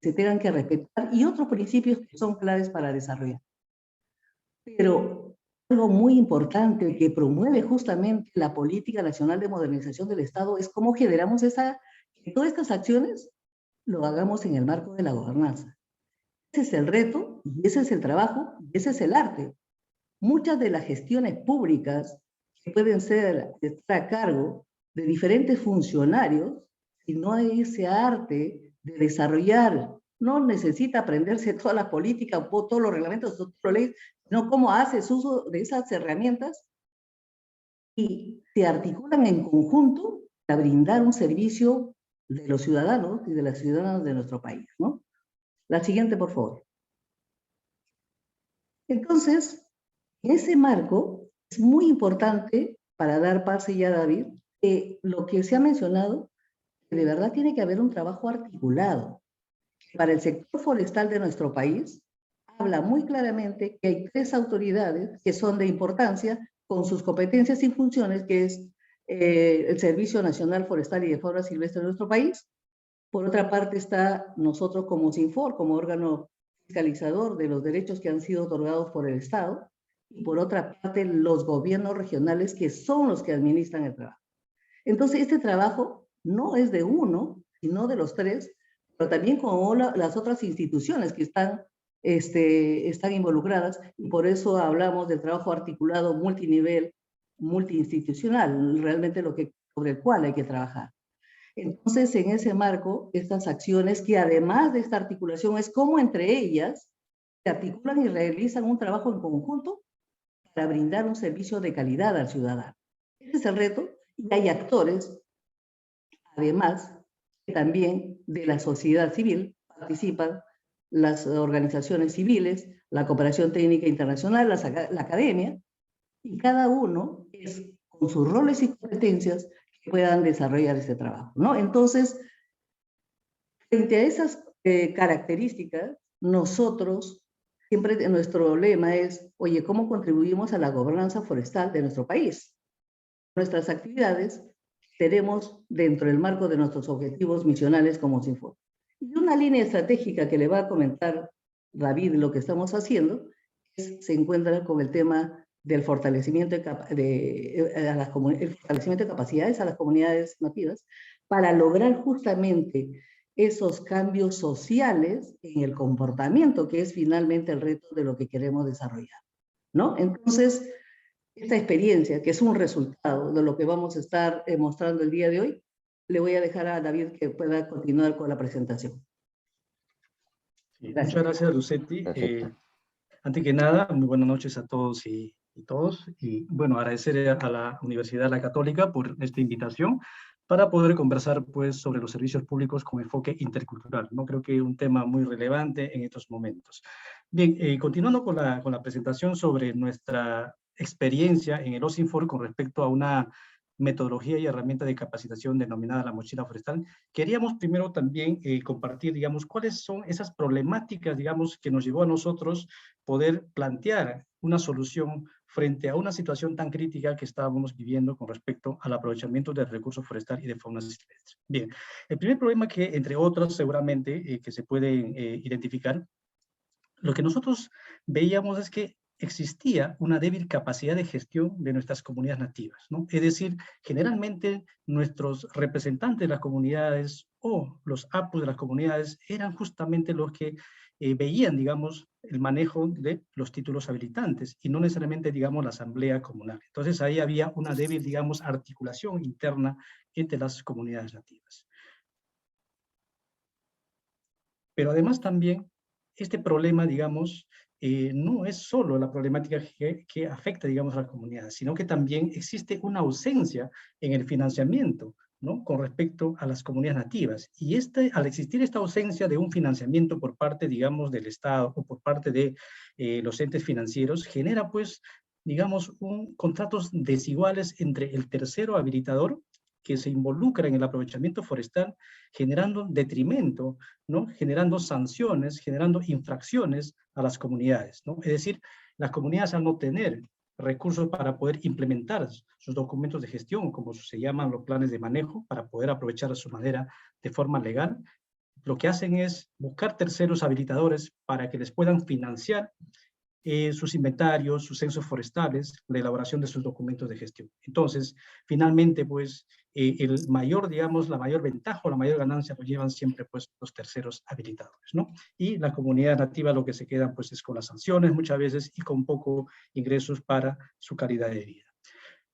se tengan que respetar, y otros principios que son claves para desarrollar. Pero algo muy importante que promueve justamente la Política Nacional de Modernización del Estado es cómo generamos que todas estas acciones lo hagamos en el marco de la gobernanza. Ese es el reto, y ese es el trabajo, y ese es el arte. Muchas de las gestiones públicas que pueden estar a cargo de diferentes funcionarios, si no hay ese arte de desarrollar, no necesita aprenderse todas las políticas, todos los reglamentos, todas las leyes, sino cómo haces uso de esas herramientas y se articulan en conjunto para brindar un servicio de los ciudadanos y de las ciudadanas de nuestro país, ¿no? La siguiente, por favor. Entonces, en ese marco, es muy importante, para dar pase ya a David, lo que se ha mencionado, que de verdad tiene que haber un trabajo articulado. Para el sector forestal de nuestro país, habla muy claramente que hay 3 autoridades que son de importancia con sus competencias y funciones, que es el Servicio Nacional Forestal y de Fauna Silvestre de nuestro país. Por otra parte está nosotros como SINFOR, como órgano fiscalizador de los derechos que han sido otorgados por el Estado, y por otra parte los gobiernos regionales, que son los que administran el trabajo. Entonces este trabajo no es de uno, sino de los 3, pero también con las otras instituciones que están involucradas, y por eso hablamos del trabajo articulado multinivel, multiinstitucional, realmente sobre el cual hay que trabajar. Entonces, en ese marco, estas acciones, que además de esta articulación, es cómo entre ellas se articulan y realizan un trabajo en conjunto para brindar un servicio de calidad al ciudadano. Ese es el reto, y hay actores, además, que también de la sociedad civil participan las organizaciones civiles, la cooperación técnica internacional, la academia, y cada uno es con sus roles y competencias que puedan desarrollar este trabajo, ¿no? Entonces, frente a esas características, nosotros, siempre nuestro lema es, oye, ¿cómo contribuimos a la gobernanza forestal de nuestro país? Nuestras actividades tenemos dentro del marco de nuestros objetivos misionales como Sinfor. Y una línea estratégica que le va a comentar David lo que estamos haciendo se encuentra con el tema del fortalecimiento el fortalecimiento de capacidades a las comunidades nativas para lograr justamente esos cambios sociales en el comportamiento, que es finalmente el reto de lo que queremos desarrollar, ¿no? Entonces, esta experiencia, que es un resultado de lo que vamos a estar mostrando el día de hoy, le voy a dejar a David que pueda continuar con la presentación. Muchas gracias, Lucetti. Antes que nada, muy buenas noches a todos y todos. Y bueno, agradecer a la Universidad La Católica por esta invitación para poder conversar pues, sobre los servicios públicos con enfoque intercultural, ¿no? Creo que es un tema muy relevante en estos momentos. Bien, continuando con la presentación sobre nuestra experiencia en el OSINFOR con respecto a una metodología y herramienta de capacitación denominada la mochila forestal, queríamos primero también compartir, digamos, cuáles son esas problemáticas, digamos, que nos llevó a nosotros poder plantear una solución frente a una situación tan crítica que estábamos viviendo con respecto al aprovechamiento del recurso forestal y de fauna silvestre. Bien, el primer problema que, entre otros, seguramente, que se pueden identificar, lo que nosotros veíamos es que existía una débil capacidad de gestión de nuestras comunidades nativas, ¿no? Es decir, generalmente nuestros representantes de las comunidades o los APUs de las comunidades eran justamente los que veían, digamos, el manejo de los títulos habilitantes y no necesariamente, digamos, la asamblea comunal. Entonces ahí había una débil, digamos, articulación interna entre las comunidades nativas. Pero además también este problema, digamos, no es solo la problemática que afecta, digamos, a las comunidades, sino que también existe una ausencia en el financiamiento, ¿no? Con respecto a las comunidades nativas. Y al existir esta ausencia de un financiamiento por parte, digamos, del Estado o por parte de los entes financieros, genera, pues, digamos, contratos desiguales entre el tercero habilitador que se involucra en el aprovechamiento forestal, generando detrimento, ¿no? Generando sanciones, generando infracciones a las comunidades, ¿no? Es decir, las comunidades al no tener recursos para poder implementar sus documentos de gestión, como se llaman los planes de manejo, para poder aprovechar su madera de forma legal, lo que hacen es buscar terceros habilitadores para que les puedan financiar sus inventarios, sus censos forestales, la elaboración de sus documentos de gestión. Entonces, finalmente, pues, el mayor, digamos, la mayor ventaja o la mayor ganancia lo llevan siempre, pues, los terceros habilitadores, ¿no? Y la comunidad nativa lo que se quedan, pues, es con las sanciones muchas veces y con poco ingresos para su calidad de vida.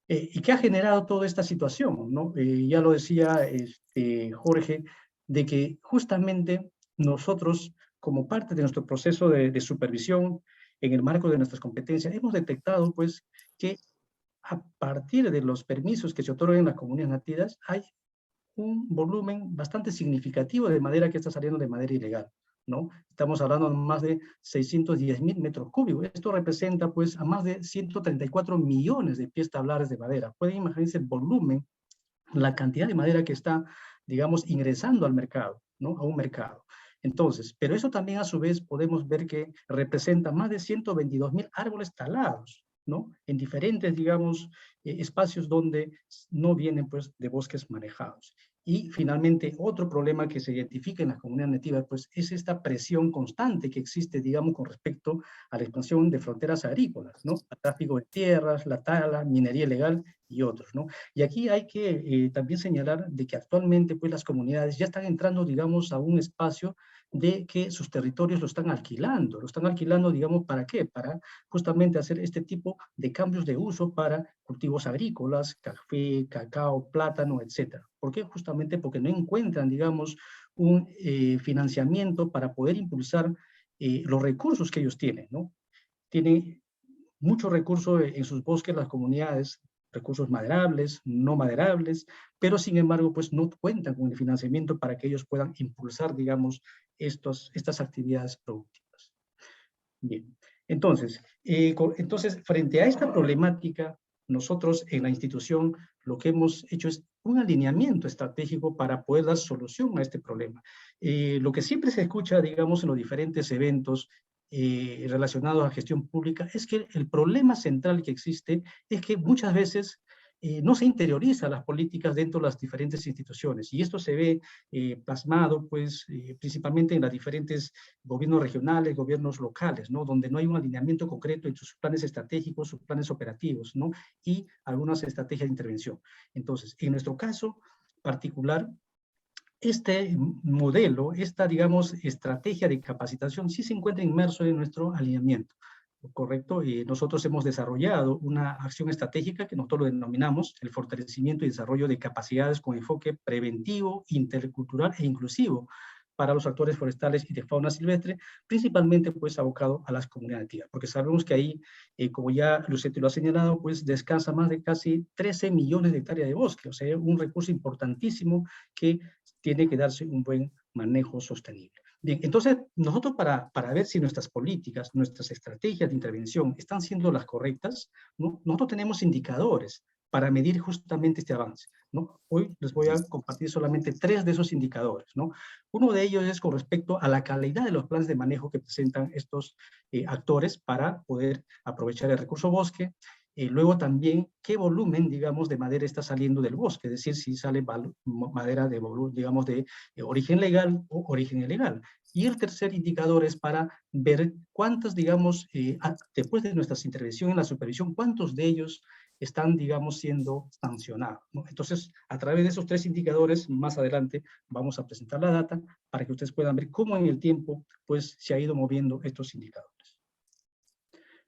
¿Y qué ha generado toda esta situación, no? Ya lo decía Jorge, de que justamente nosotros, como parte de nuestro proceso de supervisión, en el marco de nuestras competencias, hemos detectado pues que a partir de los permisos que se otorgan en las comunidades nativas, hay un volumen bastante significativo de madera que está saliendo de manera ilegal, ¿no? Estamos hablando de más de 610.000 metros cúbicos. Esto representa pues a más de 134 millones de pies tablares de madera. Pueden imaginarse el volumen, la cantidad de madera que está, digamos, ingresando al mercado, ¿no? A un mercado. Entonces, pero eso también a su vez podemos ver que representa más de 122.000 árboles talados, ¿no? En diferentes, digamos, espacios donde no vienen, pues, de bosques manejados. Y finalmente, otro problema que se identifica en las comunidades nativas, pues, es esta presión constante que existe, digamos, con respecto a la expansión de fronteras agrícolas, ¿no? El tráfico de tierras, la tala, minería ilegal y otros, ¿no? Y aquí hay que también señalar de que actualmente, pues, las comunidades ya están entrando, digamos, a un espacio de que sus territorios lo están alquilando, digamos, ¿para qué? Para justamente hacer este tipo de cambios de uso para cultivos agrícolas, café, cacao, plátano, etc. ¿Por qué? Justamente porque no encuentran, digamos, un financiamiento para poder impulsar los recursos que ellos tienen, ¿no? Tienen muchos recursos en sus bosques, las comunidades, recursos maderables, no maderables, pero sin embargo, pues no cuentan con el financiamiento para que ellos puedan impulsar, digamos, estas actividades productivas. Bien, entonces, frente a esta problemática, nosotros en la institución lo que hemos hecho es un alineamiento estratégico para poder dar solución a este problema. Lo que siempre se escucha, digamos, en los diferentes eventos relacionados a gestión pública es que el problema central que existe es que muchas veces no se interioriza las políticas dentro de las diferentes instituciones, y esto se ve plasmado, pues, principalmente en los diferentes gobiernos regionales, gobiernos locales, ¿no? Donde no hay un alineamiento concreto entre sus planes estratégicos, sus planes operativos, ¿no? Y algunas estrategias de intervención. Entonces, en nuestro caso particular, este modelo, esta, digamos, estrategia de capacitación sí se encuentra inmerso en nuestro alineamiento, ¿correcto? Nosotros hemos desarrollado una acción estratégica que nosotros lo denominamos el fortalecimiento y desarrollo de capacidades con enfoque preventivo, intercultural e inclusivo para los actores forestales y de fauna silvestre, principalmente pues abocado a las comunidades nativas, porque sabemos que ahí, como ya Lucete lo ha señalado, pues descansa más de casi 13 millones de hectáreas de bosque, o sea, un recurso importantísimo que tiene que darse un buen manejo sostenible. Bien, entonces nosotros para ver si nuestras políticas, nuestras estrategias de intervención están siendo las correctas, ¿no? Nosotros tenemos indicadores para medir justamente este avance, ¿no? Hoy les voy a compartir solamente 3 de esos indicadores, ¿no? Uno de ellos es con respecto a la calidad de los planes de manejo que presentan estos actores para poder aprovechar el recurso bosque. Luego también, qué volumen, digamos, de madera está saliendo del bosque, es decir, si sale madera de, digamos, de origen legal o origen ilegal. Y el tercer indicador es para ver cuántas, digamos, después de nuestras intervenciones en la supervisión, cuántos de ellos están, digamos, siendo sancionados, ¿no? Entonces, a través de esos 3 indicadores, más adelante vamos a presentar la data para que ustedes puedan ver cómo en el tiempo, pues, se ha ido moviendo estos indicadores.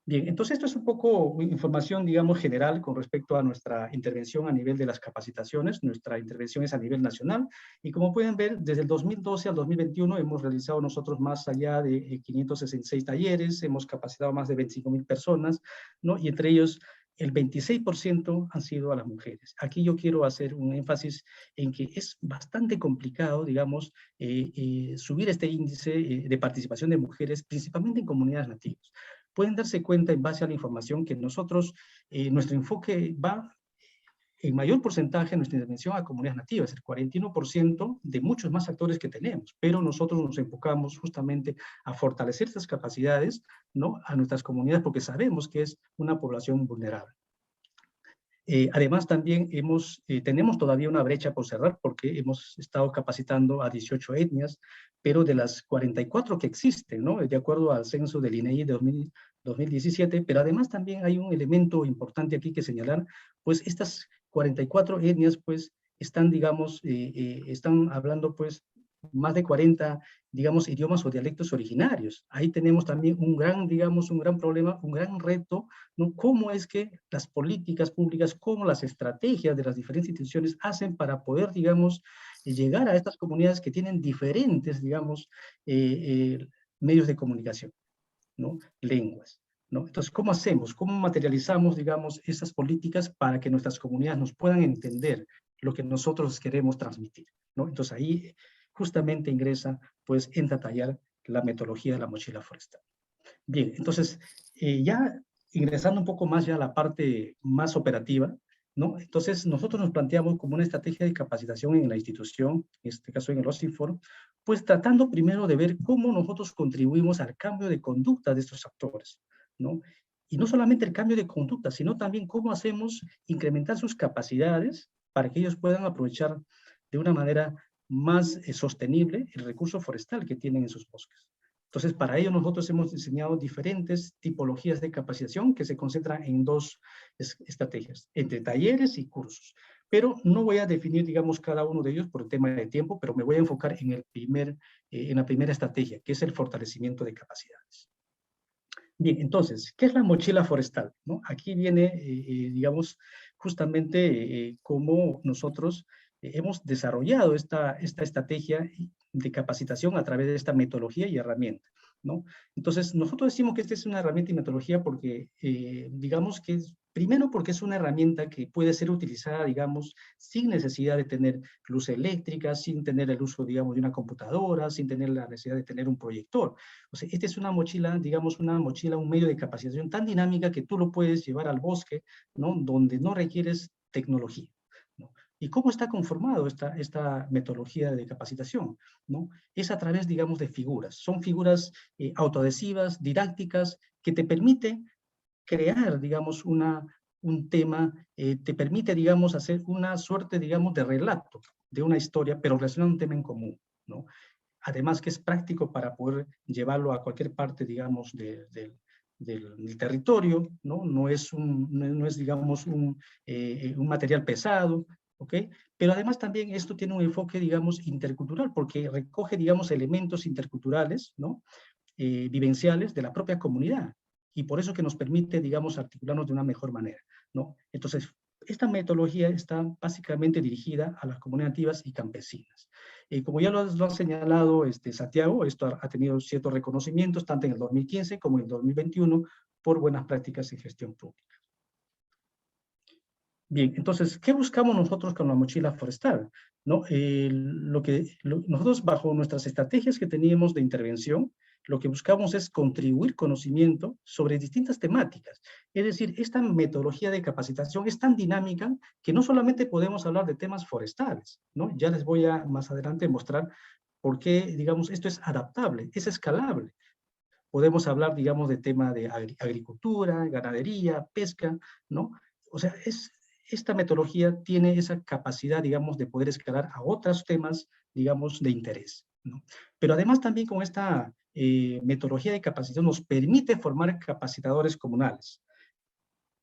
Bien, entonces esto es un poco información, digamos, general con respecto a nuestra intervención a nivel de las capacitaciones. Nuestra intervención es a nivel nacional, y como pueden ver, desde el 2012 al 2021 hemos realizado nosotros más allá de 566 talleres, hemos capacitado más de 25,000 personas, ¿no? Y entre ellos el 26% han sido a las mujeres. Aquí yo quiero hacer un énfasis en que es bastante complicado, digamos, subir este índice de participación de mujeres, principalmente en comunidades nativas. Pueden darse cuenta en base a la información que nosotros, nuestro enfoque va en mayor porcentaje en nuestra intervención a comunidades nativas, el 41% de muchos más actores que tenemos, pero nosotros nos enfocamos justamente a fortalecer estas capacidades, ¿no?, a nuestras comunidades, porque sabemos que es una población vulnerable. Además, también tenemos todavía una brecha por cerrar, porque hemos estado capacitando a 18 etnias, pero de las 44 que existen, ¿no?, de acuerdo al censo del INEGI de 2017, pero además también hay un elemento importante aquí que señalar, pues estas 44 etnias, pues, están, digamos, están hablando, pues, más de 40, digamos, idiomas o dialectos originarios. Ahí tenemos también un gran, digamos, un gran problema, un gran reto, ¿no? ¿Cómo es que las políticas públicas, cómo las estrategias de las diferentes instituciones hacen para poder, digamos, llegar a estas comunidades que tienen diferentes, digamos, medios de comunicación, ¿no?, lenguas, ¿no? Entonces, ¿cómo hacemos? ¿Cómo materializamos, digamos, esas políticas para que nuestras comunidades nos puedan entender lo que nosotros queremos transmitir, ¿no? Entonces, ahí justamente ingresa, pues, entra a tallar la metodología de la mochila forestal. Bien, entonces, ya ingresando un poco más ya a la parte más operativa, ¿no? Entonces, nosotros nos planteamos como una estrategia de capacitación en la institución, en este caso en el OSIFOR, pues tratando primero de ver cómo nosotros contribuimos al cambio de conducta de estos actores, ¿no? Y no solamente el cambio de conducta, sino también cómo hacemos incrementar sus capacidades para que ellos puedan aprovechar de una manera más sostenible el recurso forestal que tienen en sus bosques. Entonces, para ello nosotros hemos diseñado diferentes tipologías de capacitación que se concentran en 2 estrategias, entre talleres y cursos. Pero no voy a definir, digamos, cada uno de ellos por el tema de tiempo, pero me voy a enfocar en, en la primera estrategia, que es el fortalecimiento de capacidades. Bien, entonces, ¿qué es la mochila forestal?, ¿no? Aquí viene, digamos, justamente cómo nosotros hemos desarrollado esta estrategia de capacitación a través de esta metodología y herramienta. ¿no? Entonces, nosotros decimos que esta es una herramienta y metodología porque, digamos que primero porque es una herramienta que puede ser utilizada, digamos, sin necesidad de tener luz eléctrica, sin tener el uso, digamos, de una computadora, sin tener la necesidad de tener un proyector. O sea, esta es una mochila, digamos, una mochila, un medio de capacitación tan dinámica que tú lo puedes llevar al bosque, ¿no? Donde no requieres tecnología, ¿no? ¿Y cómo está conformado esta metodología de capacitación, ¿no? Es a través, digamos, de figuras. Son figuras autoadhesivas, didácticas, que te permiten crear, digamos, un tema, te permite, digamos, hacer una suerte, digamos, de relato de una historia, pero relacionado a un tema en común, ¿no? Además que es práctico para poder llevarlo a cualquier parte, digamos, del territorio, ¿no? No es digamos, un material pesado, ¿ok? Pero además también esto tiene un enfoque, digamos, intercultural, porque recoge, digamos, elementos interculturales, ¿no? Vivenciales de la propia comunidad. Y por eso que nos permite, digamos, articularnos de una mejor manera, ¿no? Entonces, esta metodología está básicamente dirigida a las comunidades nativas y campesinas. Como ya lo ha señalado Santiago, esto ha tenido ciertos reconocimientos, tanto en el 2015 como en el 2021, por buenas prácticas en gestión pública. Bien, entonces, ¿qué buscamos nosotros con la mochila forestal? ¿No? Nosotros, bajo nuestras estrategias que teníamos de intervención, lo que buscamos es contribuir conocimiento sobre distintas temáticas. Es decir, esta metodología de capacitación es tan dinámica que no solamente podemos hablar de temas forestales, ¿no? Ya les voy a más adelante mostrar por qué, digamos, esto es adaptable, es escalable. Podemos hablar, digamos, de tema de agricultura, ganadería, pesca, ¿no? O sea, esta metodología tiene esa capacidad, digamos, de poder escalar a otros temas, digamos, de interés, ¿no? Pero además también con esta metodología de capacitación nos permite formar capacitadores comunales,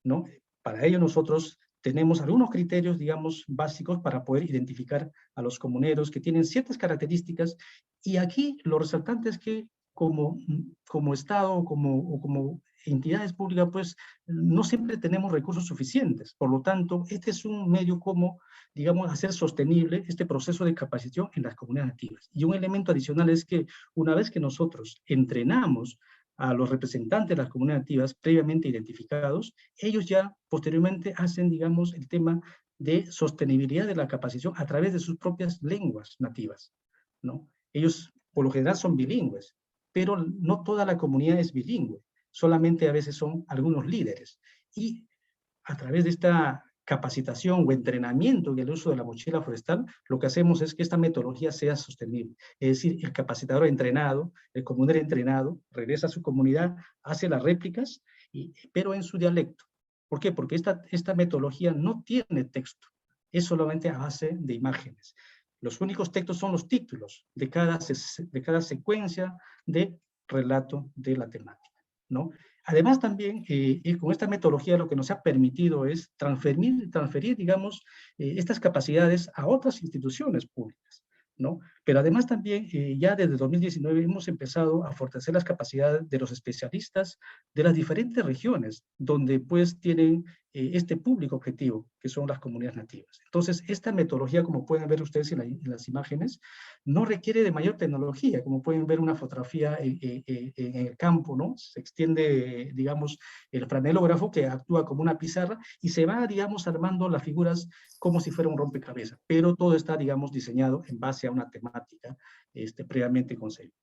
¿no? Para ello nosotros tenemos algunos criterios, digamos, básicos para poder identificar a los comuneros que tienen ciertas características, y aquí lo resaltante es que como Estado o como entidades públicas, pues no siempre tenemos recursos suficientes. Por lo tanto, este es un medio como, digamos, hacer sostenible este proceso de capacitación en las comunidades nativas. Y un elemento adicional es que una vez que nosotros entrenamos a los representantes de las comunidades nativas previamente identificados, ellos ya posteriormente hacen, digamos, el tema de sostenibilidad de la capacitación a través de sus propias lenguas nativas, ¿no? Ellos, por lo general, son bilingües, pero no toda la comunidad es bilingüe, solamente a veces son algunos líderes. Y a través de esta capacitación o entrenamiento en el uso de la mochila forestal, lo que hacemos es que esta metodología sea sostenible. Es decir, el capacitador entrenado, el comunero entrenado, regresa a su comunidad, hace las réplicas, pero en su dialecto. ¿Por qué? Porque esta metodología no tiene texto, es solamente a base de imágenes. Los únicos textos son los títulos de cada secuencia de relato de la temática, ¿no? Además también, con esta metodología lo que nos ha permitido es transferir digamos, estas capacidades a otras instituciones públicas, ¿no? Pero además también, ya desde 2019 hemos empezado a fortalecer las capacidades de los especialistas de las diferentes regiones, donde pues tienen este público objetivo, que son las comunidades nativas. Entonces, esta metodología, como pueden ver ustedes en las imágenes, no requiere de mayor tecnología, como pueden ver una fotografía en el campo, ¿no? Se extiende, digamos, el franelógrafo que actúa como una pizarra y se va, digamos, armando las figuras como si fuera un rompecabezas, pero todo está, digamos, diseñado en base a una temática previamente concebida.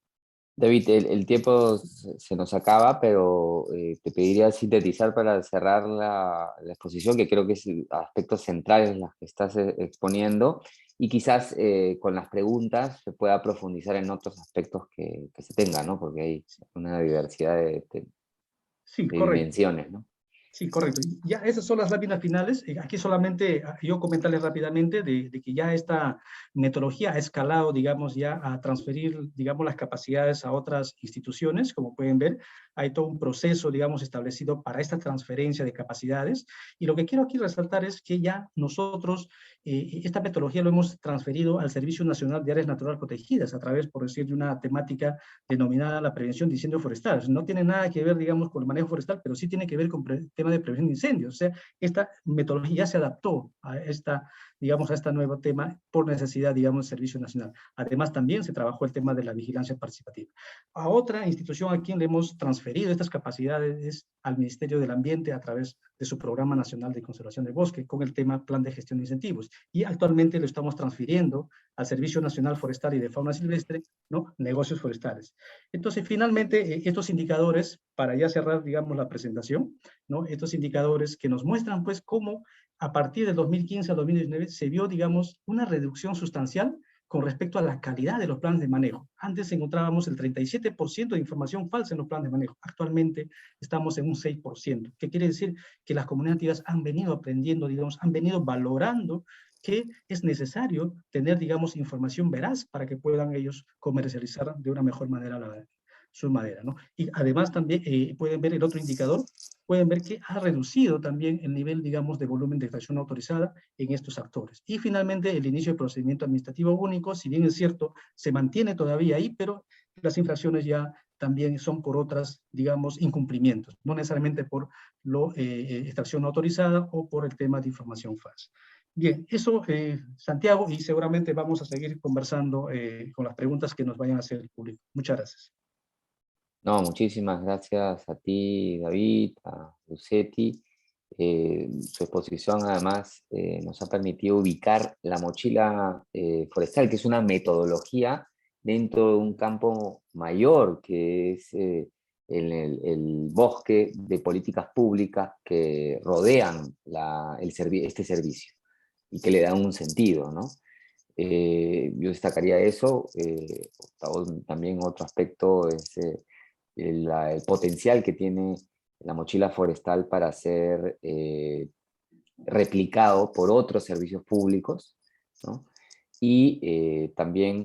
David, el tiempo se nos acaba, pero te pediría sintetizar para cerrar la exposición, que creo que es aspectos centrales en los que estás exponiendo, y quizás con las preguntas se pueda profundizar en otros aspectos que se tengan, ¿no? Porque hay una diversidad de Sí, correcto. dimensiones, ¿no? Sí, correcto. Ya esas son las láminas finales. Aquí solamente yo comentarles rápidamente de que ya esta metodología ha escalado, digamos, ya a transferir, digamos, las capacidades a otras instituciones. Como pueden ver, hay todo un proceso, digamos, establecido para esta transferencia de capacidades. Y lo que quiero aquí resaltar es que ya nosotros, esta metodología lo hemos transferido al Servicio Nacional de Áreas Naturales Protegidas a través, por decir, de una temática denominada la prevención de incendios forestales. No tiene nada que ver, digamos, con el manejo forestal, pero sí tiene que ver con el tema de prevención de incendios. O sea, esta metodología se adaptó a esta digamos, a este nuevo tema por necesidad, digamos, del Servicio Nacional. Además, también se trabajó el tema de la vigilancia participativa. A otra institución a quien le hemos transferido estas capacidades es al Ministerio del Ambiente a través de su Programa Nacional de Conservación del Bosque con el tema Plan de Gestión de Incentivos. Y actualmente lo estamos transfiriendo al Servicio Nacional Forestal y de Fauna Silvestre, ¿no? Negocios forestales. Entonces, finalmente, estos indicadores, para ya cerrar, digamos, la presentación, ¿no? Estos indicadores que nos muestran, pues, cómo a partir del 2015 al 2019 se vio, digamos, una reducción sustancial con respecto a la calidad de los planes de manejo. Antes encontrábamos el 37% de información falsa en los planes de manejo. Actualmente estamos en un 6%. ¿Qué quiere decir? Que las comunidades nativas han venido aprendiendo, digamos, han venido valorando que es necesario tener, digamos, información veraz para que puedan ellos comercializar de una mejor manera su madera, ¿no? Y además también pueden ver el otro indicador, pueden ver que ha reducido también el nivel, digamos, de volumen de extracción autorizada en estos actores. Y finalmente, el inicio del procedimiento administrativo único, si bien es cierto, se mantiene todavía ahí, pero las infracciones ya también son por otras, digamos, incumplimientos, no necesariamente por la extracción no autorizada o por el tema de información falsa. Bien, eso, Santiago, y seguramente vamos a seguir conversando con las preguntas que nos vayan a hacer el público. Muchas gracias. No, muchísimas gracias a ti, David, a Lucetti. Su exposición además nos ha permitido ubicar la mochila forestal, que es una metodología dentro de un campo mayor, que es el bosque de políticas públicas que rodean este servicio y que le dan un sentido, ¿no? Yo destacaría eso. También otro aspecto es el potencial que tiene la mochila forestal para ser replicado por otros servicios públicos, ¿no? Y también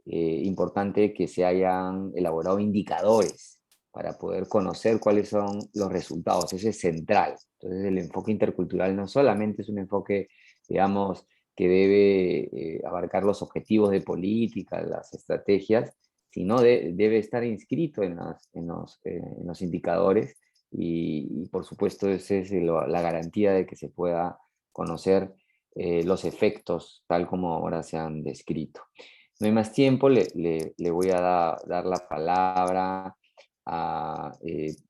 importante que se hayan elaborado indicadores para poder conocer cuáles son los resultados. Eso es central. Entonces, el enfoque intercultural no solamente es un enfoque, digamos, que debe abarcar los objetivos de política, las estrategias, sino debe estar inscrito en los indicadores y, por supuesto, esa es la garantía de que se pueda conocer los efectos tal como ahora se han descrito. No hay más tiempo, le voy a dar la palabra a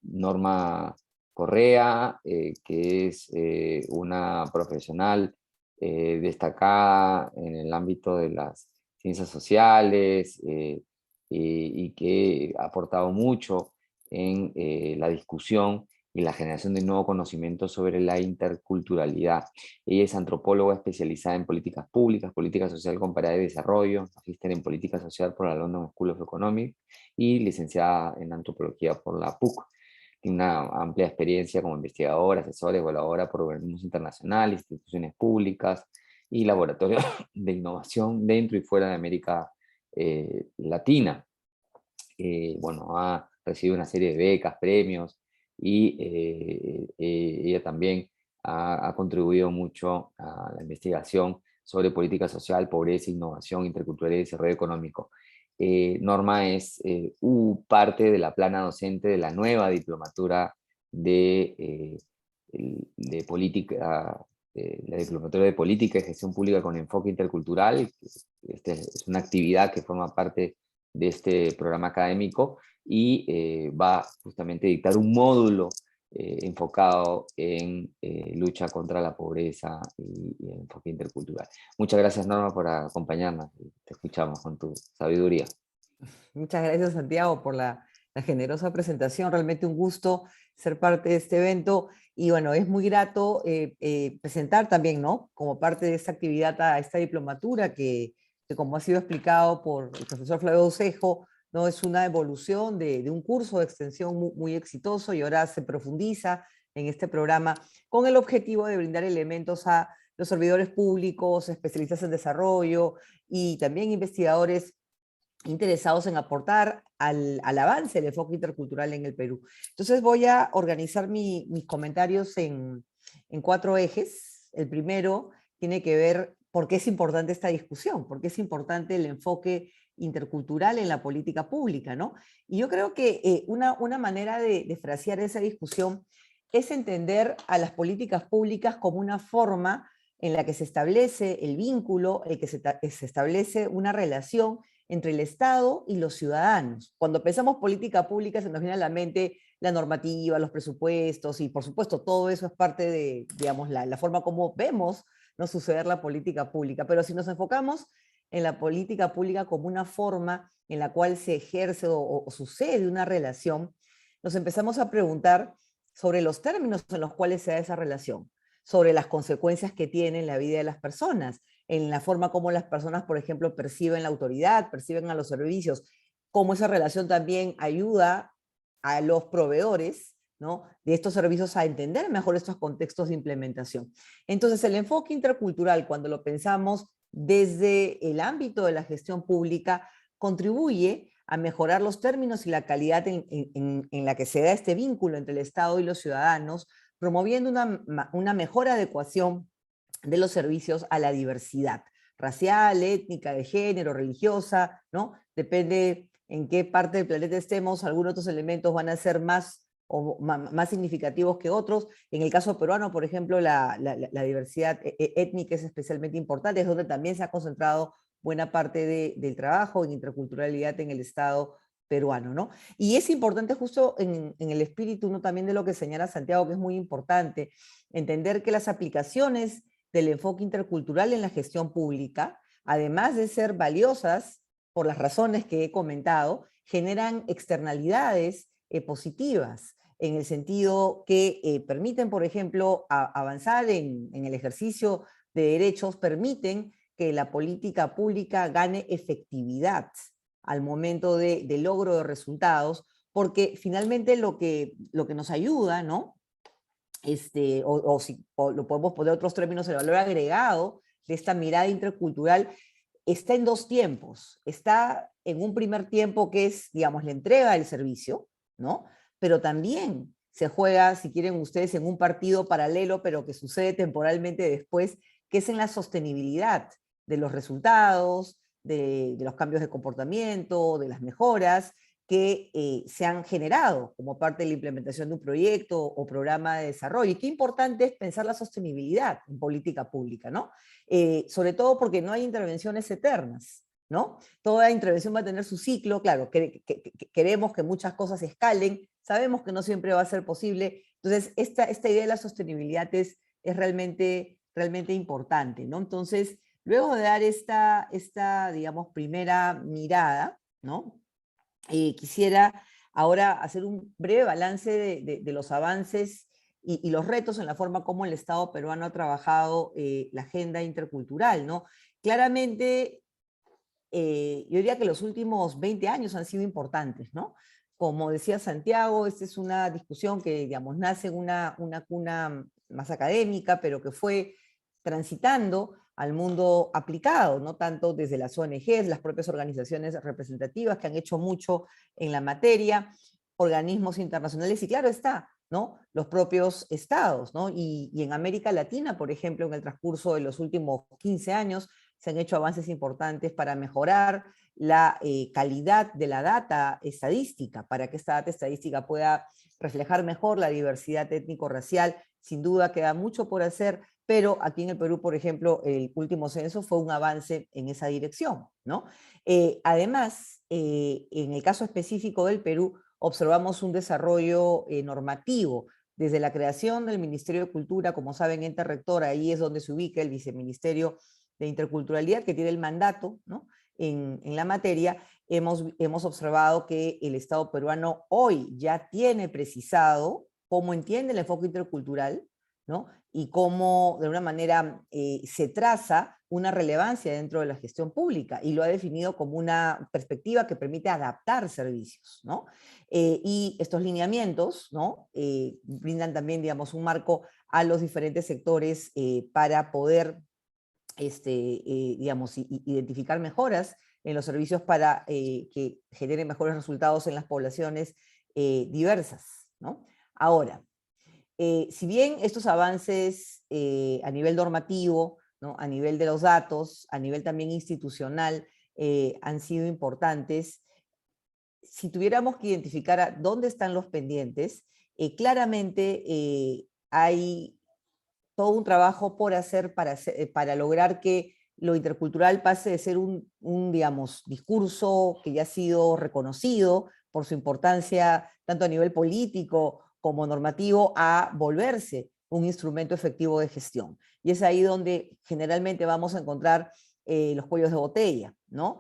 Norma Correa, que es una profesional destacada en el ámbito de las ciencias sociales y que ha aportado mucho en la discusión y la generación de nuevo conocimiento sobre la interculturalidad. Ella es antropóloga especializada en políticas públicas, política social comparada y desarrollo, magíster en política social por la London School of Economics y licenciada en antropología por la PUC. Tiene una amplia experiencia como investigadora, asesora y colaboradora por organismos internacionales, instituciones públicas y laboratorios de innovación dentro y fuera de América Latina. Bueno, ha recibido una serie de becas, premios, y ella también ha contribuido mucho a la investigación sobre política social, pobreza, innovación, interculturalidad y desarrollo económico. Norma es parte de la plana docente de la nueva diplomatura de política, la diplomatura de política y gestión pública con enfoque intercultural. Esta es una actividad que forma parte de este programa académico y va justamente a dictar un módulo enfocado en lucha contra la pobreza y el enfoque intercultural. Muchas gracias, Norma, por acompañarnos. Te escuchamos con tu sabiduría. Muchas gracias, Santiago, por la generosa presentación. Realmente un gusto ser parte de este evento. Y bueno, es muy grato presentar también, ¿no? Como parte de esta actividad a esta diplomatura que como ha sido explicado por el profesor Flavio Ucejo, ¿no? Es una evolución de un curso de extensión muy exitoso y ahora se profundiza en este programa con el objetivo de brindar elementos a los servidores públicos, especialistas en desarrollo y también investigadores interesados en aportar al avance del enfoque intercultural en el Perú. Entonces voy a organizar mis comentarios en 4 ejes. El primero tiene que ver por qué es importante esta discusión, por qué es importante el enfoque intercultural en la política pública, ¿no? Y yo creo que una manera de frasear esa discusión es entender a las políticas públicas como una forma en la que se establece el vínculo, se establece una relación entre el Estado y los ciudadanos. Cuando pensamos política pública se nos viene a la mente la normativa, los presupuestos, y por supuesto todo eso es parte de, digamos, la forma como vemos no suceder la política pública. Pero si nos enfocamos en la política pública como una forma en la cual se ejerce o sucede una relación, nos empezamos a preguntar sobre los términos en los cuales se da esa relación, sobre las consecuencias que tiene en la vida de las personas, en la forma como las personas, por ejemplo, perciben la autoridad, perciben a los servicios, cómo esa relación también ayuda a los proveedores, ¿no?, de estos servicios a entender mejor estos contextos de implementación. Entonces, el enfoque intercultural, cuando lo pensamos desde el ámbito de la gestión pública, contribuye a mejorar los términos y la calidad en la que se da este vínculo entre el Estado y los ciudadanos, promoviendo una mejor adecuación de los servicios a la diversidad racial, étnica, de género, religiosa, ¿no? Depende en qué parte del planeta estemos, algunos otros elementos van a ser más significativos que otros. En el caso peruano, por ejemplo, la diversidad étnica es especialmente importante, es donde también se ha concentrado buena parte del trabajo en interculturalidad en el Estado peruano, ¿no? Y es importante justo en el espíritu, ¿no?, también de lo que señala Santiago, que es muy importante, entender que las aplicaciones del enfoque intercultural en la gestión pública, además de ser valiosas por las razones que he comentado, generan externalidades positivas, en el sentido que permiten, por ejemplo, avanzar en el ejercicio de derechos, permiten que la política pública gane efectividad al momento de logro de resultados, porque finalmente lo que nos ayuda, ¿no?, o lo podemos poner otros términos, el valor agregado de esta mirada intercultural está en dos tiempos. Está en un primer tiempo que es, digamos, la entrega del servicio, ¿no?, pero también se juega, si quieren ustedes, en un partido paralelo, pero que sucede temporalmente después, que es en la sostenibilidad de los resultados, de los cambios de comportamiento, de las mejoras que se han generado como parte de la implementación de un proyecto o programa de desarrollo. Y qué importante es pensar la sostenibilidad en política pública, ¿no? Sobre todo porque no hay intervenciones eternas, ¿no? Toda intervención va a tener su ciclo, claro, queremos que muchas cosas escalen, sabemos que no siempre va a ser posible, entonces esta idea de la sostenibilidad es realmente importante, ¿no? Entonces, luego de dar esta digamos, primera mirada, ¿no?, quisiera ahora hacer un breve balance de los avances y los retos en la forma como el Estado peruano ha trabajado la agenda intercultural, ¿no? Claramente, yo diría que los últimos 20 años han sido importantes, ¿no? Como decía Santiago, esta es una discusión que, digamos, nace en una cuna más académica, pero que fue transitando al mundo aplicado, no tanto desde las ONGs, las propias organizaciones representativas que han hecho mucho en la materia, organismos internacionales y claro está, ¿no?, los propios estados, ¿no? Y en América Latina, por ejemplo, en el transcurso de los últimos 15 años, se han hecho avances importantes para mejorar la calidad de la data estadística, para que esta data estadística pueda reflejar mejor la diversidad étnico-racial. Sin duda queda mucho por hacer, pero aquí en el Perú, por ejemplo, el último censo fue un avance en esa dirección, ¿no? Además, en el caso específico del Perú, observamos un desarrollo normativo desde la creación del Ministerio de Cultura, como saben, ente rector, ahí es donde se ubica el Viceministerio de Interculturalidad, que tiene el mandato, ¿no?, en la materia. Hemos observado que el Estado peruano hoy ya tiene precisado cómo entiende el enfoque intercultural, ¿no?, y cómo de alguna manera se traza una relevancia dentro de la gestión pública, y lo ha definido como una perspectiva que permite adaptar servicios, ¿no? Y estos lineamientos, ¿no?, brindan también, digamos, un marco a los diferentes sectores para poder digamos, identificar mejoras en los servicios para que generen mejores resultados en las poblaciones diversas, ¿no? Ahora, si bien estos avances a nivel normativo, ¿no?, a nivel de los datos, a nivel también institucional, han sido importantes, si tuviéramos que identificar a dónde están los pendientes, claramente hay todo un trabajo por hacer para lograr que lo intercultural pase de ser digamos, discurso que ya ha sido reconocido por su importancia tanto a nivel político como normativo, a volverse un instrumento efectivo de gestión. Y es ahí donde generalmente vamos a encontrar los cuellos de botella, ¿no?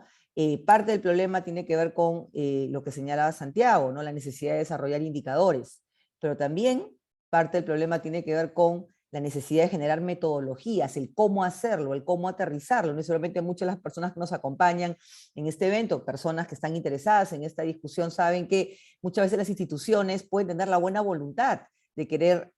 Parte del problema tiene que ver con lo que señalaba Santiago, ¿no? La necesidad de desarrollar indicadores, pero también parte del problema tiene que ver con la necesidad de generar metodologías, el cómo hacerlo, el cómo aterrizarlo. No solamente muchas de las personas que nos acompañan en este evento, personas que están interesadas en esta discusión, saben que muchas veces las instituciones pueden tener la buena voluntad de querer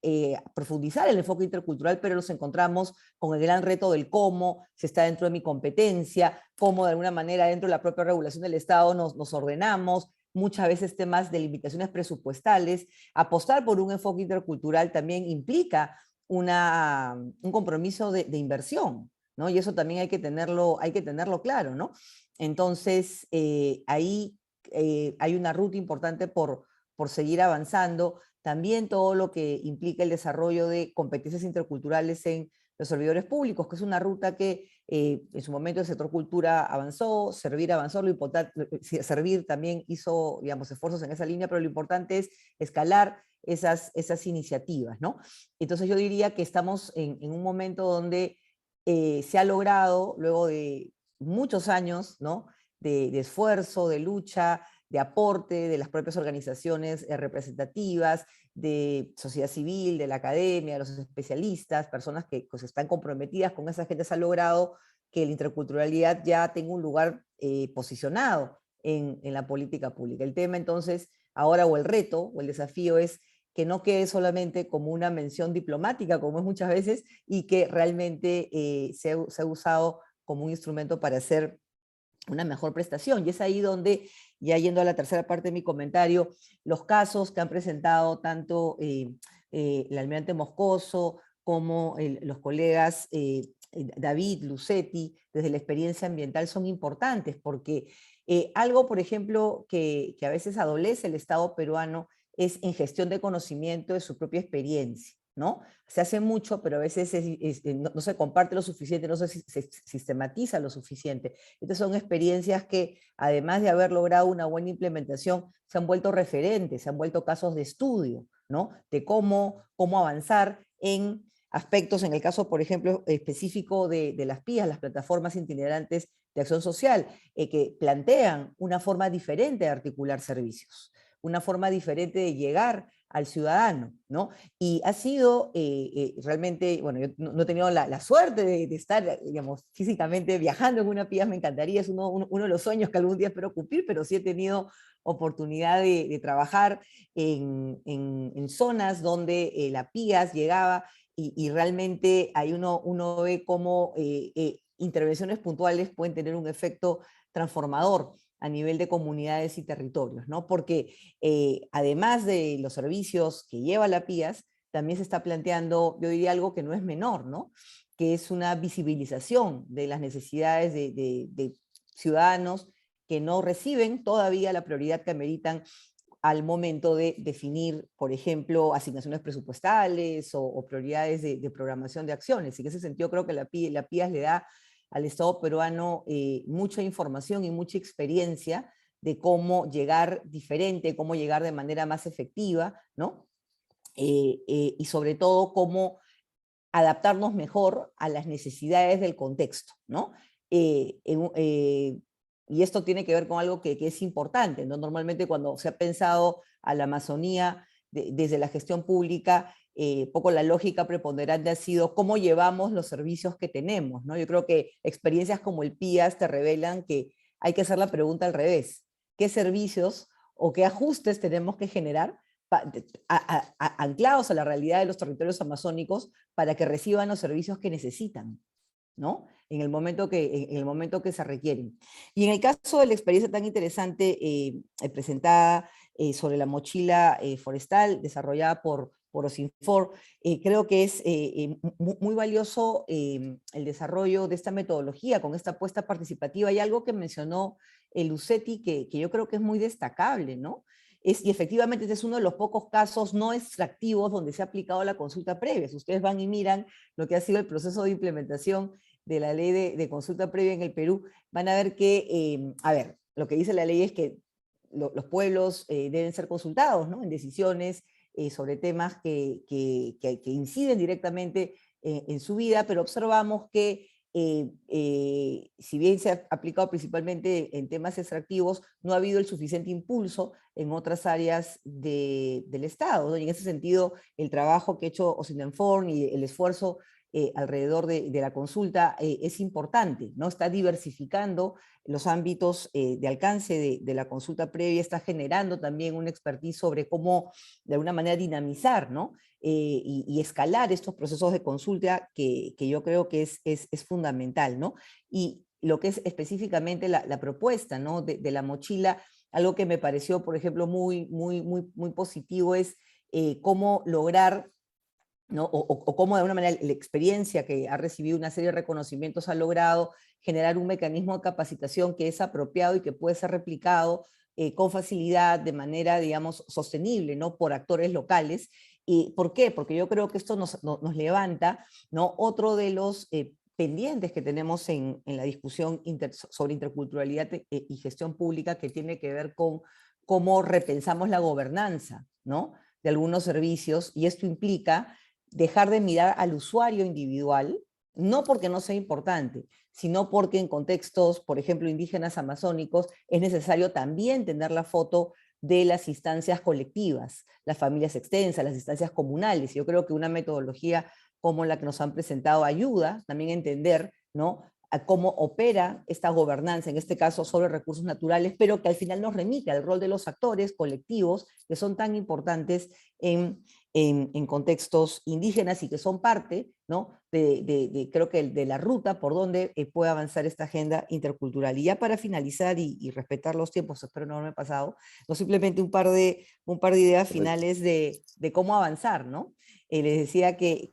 profundizar el enfoque intercultural, pero nos encontramos con el gran reto del cómo, si está dentro de mi competencia, cómo de alguna manera dentro de la propia regulación del Estado nos ordenamos, muchas veces temas de limitaciones presupuestales. Apostar por un enfoque intercultural también implica un compromiso de inversión, ¿no? Y eso también hay que tenerlo claro, ¿no? Entonces, ahí hay una ruta importante por seguir avanzando. También todo lo que implica el desarrollo de competencias interculturales en los servidores públicos, que es una ruta que en su momento el sector cultura avanzó, Servir avanzó, Servir también hizo, digamos, esfuerzos en esa línea, pero lo importante es escalar esas iniciativas, ¿no? Entonces yo diría que estamos en un momento donde se ha logrado, luego de muchos años, ¿no? de esfuerzo, de lucha, de aporte de las propias organizaciones representativas, de sociedad civil, de la academia, de los especialistas, personas que pues, están comprometidas con esa gente, se ha logrado que la interculturalidad ya tenga un lugar posicionado en la política pública. El tema entonces, ahora, o el reto, o el desafío es que no quede solamente como una mención diplomática, como es muchas veces, y que realmente se ha usado como un instrumento para hacer una mejor prestación. Y es ahí donde, ya yendo a la tercera parte de mi comentario, los casos que han presentado tanto el almirante Moscoso como los colegas David, Lucetti, desde la experiencia ambiental son importantes, porque algo, por ejemplo, que a veces adolece el Estado peruano es en gestión de conocimiento de su propia experiencia, ¿no? Se hace mucho, pero a veces no se comparte lo suficiente, no se sistematiza lo suficiente. Estas son experiencias que, además de haber logrado una buena implementación, se han vuelto referentes, se han vuelto casos de estudio, ¿no? De cómo avanzar en aspectos, en el caso, por ejemplo, específico de las PIAs, las plataformas itinerantes de acción social, que plantean una forma diferente de articular servicios, una forma diferente de llegar al ciudadano, ¿no? Y ha sido realmente, bueno, yo no he tenido la suerte de estar, digamos, físicamente viajando en una PIAS, me encantaría, es uno de los sueños que algún día espero cumplir, pero sí he tenido oportunidad de trabajar en zonas donde la PIAS llegaba y realmente ahí uno ve cómo intervenciones puntuales pueden tener un efecto transformador a nivel de comunidades y territorios, ¿no? Porque además de los servicios que lleva la PIAS, también se está planteando, yo diría algo que no es menor, ¿no? Que es una visibilización de las necesidades de ciudadanos que no reciben todavía la prioridad que ameritan al momento de definir, por ejemplo, asignaciones presupuestales o prioridades de programación de acciones. Y en ese sentido creo que la PIAS le da al Estado peruano mucha información y mucha experiencia de cómo llegar diferente, cómo llegar de manera más efectiva, ¿no? Y sobre todo cómo adaptarnos mejor a las necesidades del contexto, ¿no? Y esto tiene que ver con algo que es importante, ¿no? Normalmente cuando se ha pensado a la Amazonía desde la gestión pública, poco la lógica preponderante ha sido cómo llevamos los servicios que tenemos, ¿no? Yo creo que experiencias como el PIAS te revelan que hay que hacer la pregunta al revés. ¿Qué servicios o qué ajustes tenemos que generar anclados a la realidad de los territorios amazónicos para que reciban los servicios que necesitan, ¿no? En el momento que se requieren. Y en el caso de la experiencia tan interesante presentada sobre la mochila forestal desarrollada por OSINFOR, creo que es muy valioso el desarrollo de esta metodología con esta apuesta participativa. Hay algo que mencionó Lucetti que yo creo que es muy destacable, ¿no? y efectivamente este es uno de los pocos casos no extractivos donde se ha aplicado la consulta previa. Si ustedes van y miran lo que ha sido el proceso de implementación de la ley de consulta previa en el Perú, van a ver que, a ver, lo que dice la ley es que los pueblos deben ser consultados, ¿no?, en decisiones sobre temas que inciden directamente en su vida, pero observamos que si bien se ha aplicado principalmente en temas extractivos, no ha habido el suficiente impulso en otras áreas del Estado, ¿no? Y en ese sentido, el trabajo que ha hecho Osinenform y el esfuerzo alrededor de la consulta es importante, ¿no? Está diversificando los ámbitos de alcance de la consulta previa, está generando también una expertise sobre cómo, de alguna manera, dinamizar, ¿no?, y escalar estos procesos de consulta que yo creo que es fundamental, ¿no? Y lo que es específicamente la propuesta, ¿no?, de la mochila, algo que me pareció, por ejemplo, muy positivo es cómo lograr, ¿no?, o cómo de alguna manera la experiencia que ha recibido una serie de reconocimientos ha logrado generar un mecanismo de capacitación que es apropiado y que puede ser replicado con facilidad, de manera, digamos, sostenible, ¿no?, por actores locales. ¿Y por qué? Porque yo creo que esto nos levanta, ¿no?, otro de los pendientes que tenemos en la discusión sobre interculturalidad y gestión pública, que tiene que ver con cómo repensamos la gobernanza, ¿no?, de algunos servicios, y esto implica dejar de mirar al usuario individual, no porque no sea importante, sino porque en contextos, por ejemplo, indígenas amazónicos, es necesario también tener la foto de las instancias colectivas, las familias extensas, las instancias comunales. Yo creo que una metodología como la que nos han presentado ayuda también a entender, ¿no?, a cómo opera esta gobernanza, en este caso sobre recursos naturales, pero que al final nos remite al rol de los actores colectivos que son tan importantes en contextos indígenas y que son parte, ¿no?, creo que de la ruta por donde puede avanzar esta agenda intercultural. Y ya para finalizar y respetar los tiempos, espero no haberme pasado, no, simplemente un par de ideas finales de cómo avanzar, ¿no? Les decía que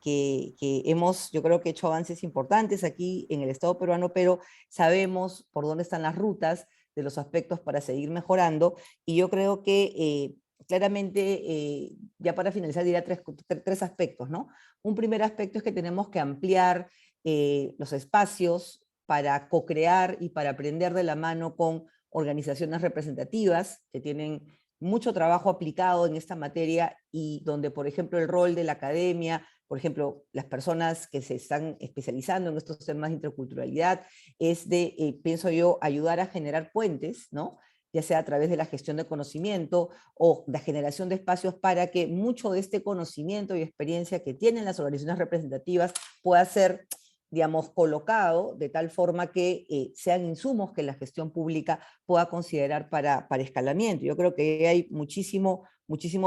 hemos, yo creo que hecho avances importantes aquí en el Estado peruano, pero sabemos por dónde están las rutas de los aspectos para seguir mejorando, y yo creo que claramente, ya para finalizar, diría tres aspectos, ¿no? Un primer aspecto es que tenemos que ampliar los espacios para co-crear y para aprender de la mano con organizaciones representativas que tienen mucho trabajo aplicado en esta materia y donde, por ejemplo, el rol de la academia, por ejemplo, las personas que se están especializando en estos temas de interculturalidad, es de, pienso yo, ayudar a generar puentes, ¿no?, ya sea a través de la gestión de conocimiento o la generación de espacios para que mucho de este conocimiento y experiencia que tienen las organizaciones representativas pueda ser, digamos, colocado de tal forma que sean insumos que la gestión pública pueda considerar para escalamiento. Yo creo que hay muchísimo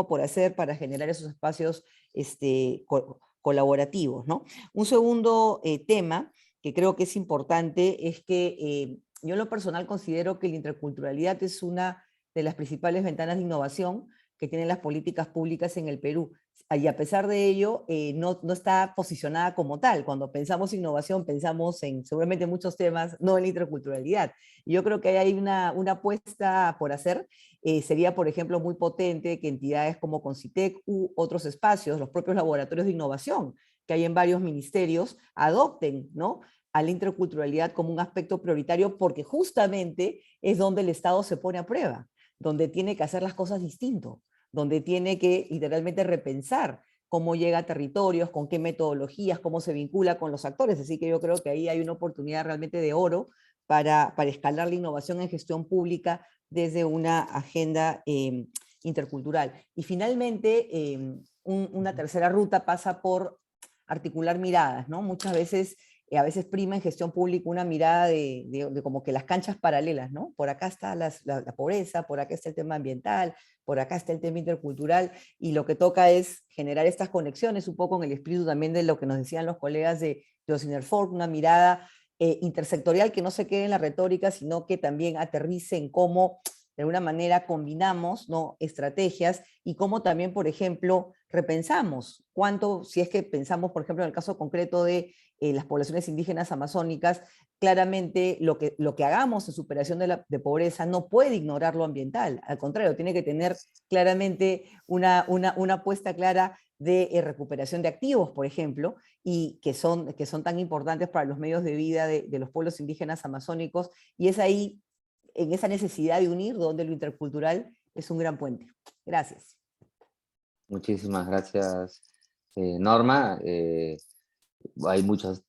por hacer para generar esos espacios colaborativos, ¿no? Un segundo tema que creo que es importante es que yo en lo personal considero que la interculturalidad es una de las principales ventanas de innovación que tienen las políticas públicas en el Perú. Y a pesar de ello, no está posicionada como tal. Cuando pensamos innovación, pensamos en seguramente muchos temas, no en la interculturalidad. Y yo creo que hay una apuesta por hacer. Sería, por ejemplo, muy potente que entidades como Concitec u otros espacios, los propios laboratorios de innovación que hay en varios ministerios, adopten, ¿no?, a la interculturalidad como un aspecto prioritario, porque justamente es donde el Estado se pone a prueba, donde tiene que hacer las cosas distinto, donde tiene que literalmente repensar cómo llega a territorios, con qué metodologías, cómo se vincula con los actores. Así que yo creo que ahí hay una oportunidad realmente de oro para escalar la innovación en gestión pública desde una agenda intercultural. Y finalmente, una tercera ruta pasa por articular miradas, ¿no? Muchas veces, a veces prima en gestión pública una mirada de como que las canchas paralelas, ¿no? Por acá está la pobreza, por acá está el tema ambiental, por acá está el tema intercultural, y lo que toca es generar estas conexiones, un poco en el espíritu también de lo que nos decían los colegas de Osinenform, una mirada intersectorial que no se quede en la retórica, sino que también aterrice en cómo de alguna manera combinamos, ¿no?, estrategias y cómo también, por ejemplo, repensamos cuánto, si es que pensamos, por ejemplo, en el caso concreto de las poblaciones indígenas amazónicas, claramente lo que hagamos en superación de pobreza no puede ignorar lo ambiental, al contrario, tiene que tener claramente una apuesta clara de recuperación de activos, por ejemplo, y que son tan importantes para los medios de vida de los pueblos indígenas amazónicos, y es ahí, en esa necesidad de unir, donde lo intercultural es un gran puente. Gracias. Muchísimas gracias, Norma. Hay muchos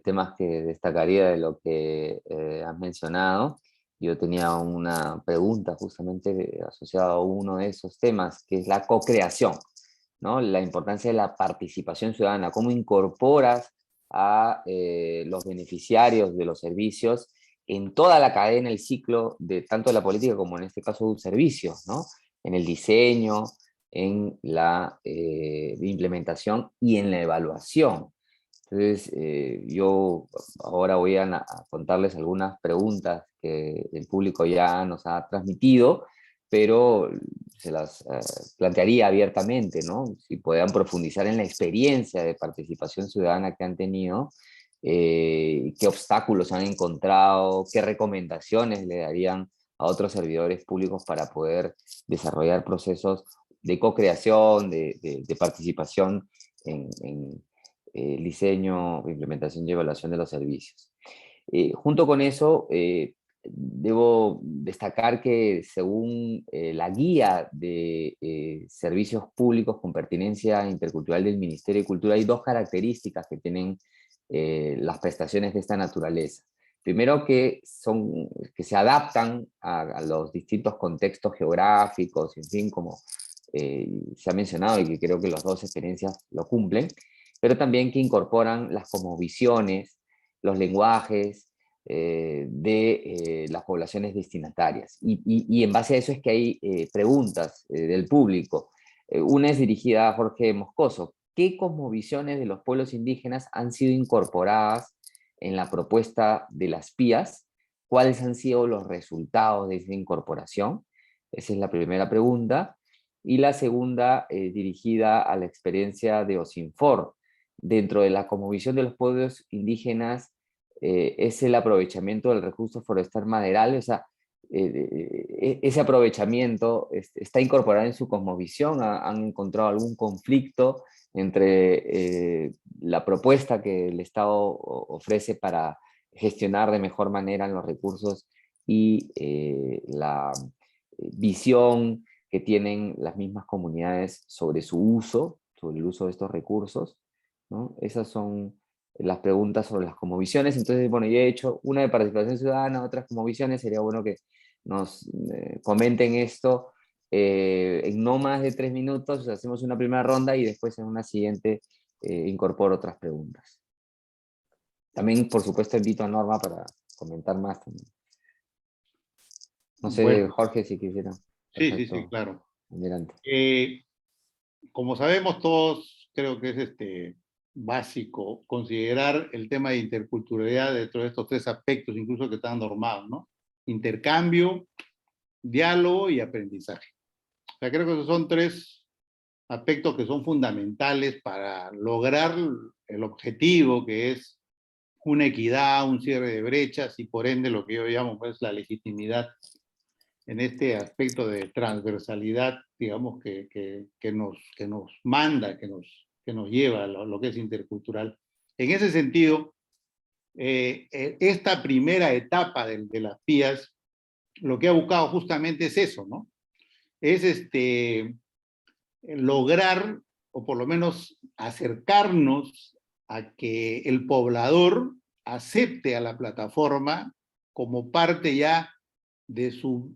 temas que destacaría de lo que has mencionado. Yo tenía una pregunta justamente asociada a uno de esos temas, que es la co-creación, ¿no? La importancia de la participación ciudadana. ¿Cómo incorporas a los beneficiarios de los servicios en toda la cadena, el ciclo de tanto de la política como en este caso de un servicio, ¿no? En el diseño, en la implementación y en la evaluación? Entonces, yo ahora voy a contarles algunas preguntas que el público ya nos ha transmitido, pero se las plantearía abiertamente, ¿no? Si puedan profundizar en la experiencia de participación ciudadana que han tenido, qué obstáculos han encontrado, qué recomendaciones le darían a otros servidores públicos para poder desarrollar procesos de co-creación, de participación en el diseño, implementación y evaluación de los servicios. Junto con eso, debo destacar que según la guía de servicios públicos con pertinencia intercultural del Ministerio de Cultura, hay dos características que tienen las prestaciones de esta naturaleza. Primero, que se adaptan a los distintos contextos geográficos, en fin, como se ha mencionado, y que creo que las dos experiencias lo cumplen, pero también que incorporan las cosmovisiones, los lenguajes de las poblaciones destinatarias. Y en base a eso es que hay preguntas del público. Una es dirigida a Jorge Moscoso. ¿Qué cosmovisiones de los pueblos indígenas han sido incorporadas en la propuesta de las PIAs? ¿Cuáles han sido los resultados de esa incorporación? Esa es la primera pregunta. Y la segunda, dirigida a la experiencia de Osinfor. Dentro de la cosmovisión de los pueblos indígenas, es el aprovechamiento del recurso forestal maderal, o sea, ese aprovechamiento está incorporado en su cosmovisión. ¿Han encontrado algún conflicto entre la propuesta que el Estado ofrece para gestionar de mejor manera los recursos y la visión que tienen las mismas comunidades sobre su uso, sobre el uso de estos recursos, ¿no? Esas son las preguntas sobre las cosmovisiones. Entonces, bueno, yo he hecho una de participación ciudadana, otras cosmovisiones. Sería bueno que nos comenten esto en no más de 3 minutos. Hacemos una primera ronda y después en una siguiente incorporo otras preguntas. También, por supuesto, invito a Norma para comentar más también. No sé, bueno, Jorge, si quisiera. Sí, claro. Adelante. Como sabemos todos, creo que es básico considerar el tema de interculturalidad dentro de estos 3 aspectos, incluso que están normados, ¿no? Intercambio, diálogo y aprendizaje. O sea, creo que esos son 3 aspectos que son fundamentales para lograr el objetivo, que es una equidad, un cierre de brechas y por ende lo que yo llamo pues la legitimidad en este aspecto de transversalidad, digamos, que nos manda, que nos lleva a lo que es intercultural. En ese sentido, esta primera etapa de las PIAs, lo que ha buscado justamente es eso, ¿no? Es lograr, o por lo menos acercarnos a que el poblador acepte a la plataforma como parte ya de su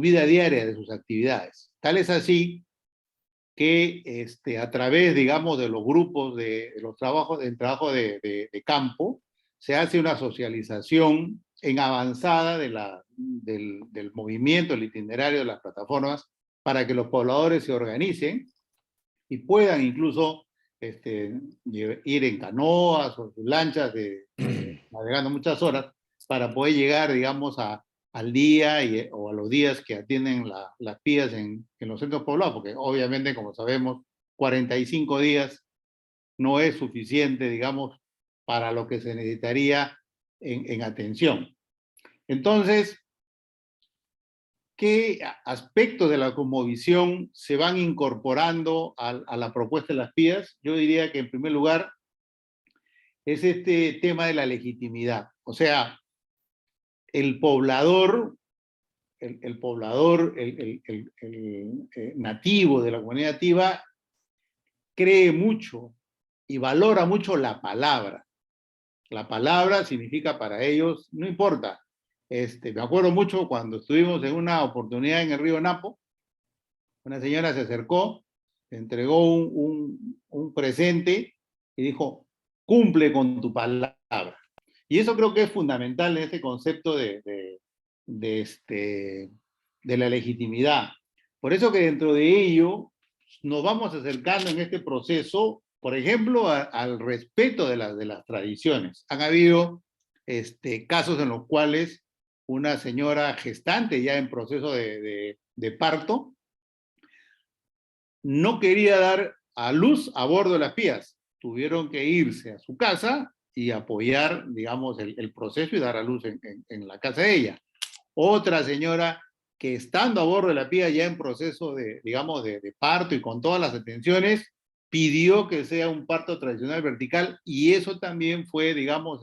vida diaria, de sus actividades. Tal es así que a través, digamos, de los grupos, de los trabajos, del trabajo de campo, se hace una socialización en avanzada del movimiento, el itinerario de las plataformas, para que los pobladores se organicen y puedan incluso ir en canoas o sus lanchas navegando muchas horas para poder llegar, digamos, a al día o a los días que atienden las PIAs en los centros poblados, porque obviamente, como sabemos, 45 días no es suficiente, digamos, para lo que se necesitaría en atención. Entonces, ¿qué aspectos de la cosmovisión se van incorporando a la propuesta de las PIAs? Yo diría que en primer lugar es este tema de la legitimidad. O sea, el poblador, el nativo de la comunidad nativa cree mucho y valora mucho la palabra. La palabra significa para ellos, no importa. Me acuerdo mucho cuando estuvimos en una oportunidad en el río Napo, una señora se acercó, entregó un presente y dijo, cumple con tu palabra. Y eso creo que es fundamental en este concepto de la legitimidad. Por eso que dentro de ello nos vamos acercando en este proceso, por ejemplo, al respeto de las tradiciones. Han habido casos en los cuales una señora gestante ya en proceso de parto no quería dar a luz a bordo de las PIAs. Tuvieron que irse a su casa y apoyar, digamos, el proceso y dar a luz en la casa de ella. Otra señora que estando a bordo de la PIA ya en proceso digamos, de parto y con todas las atenciones, pidió que sea un parto tradicional vertical y eso también fue, digamos,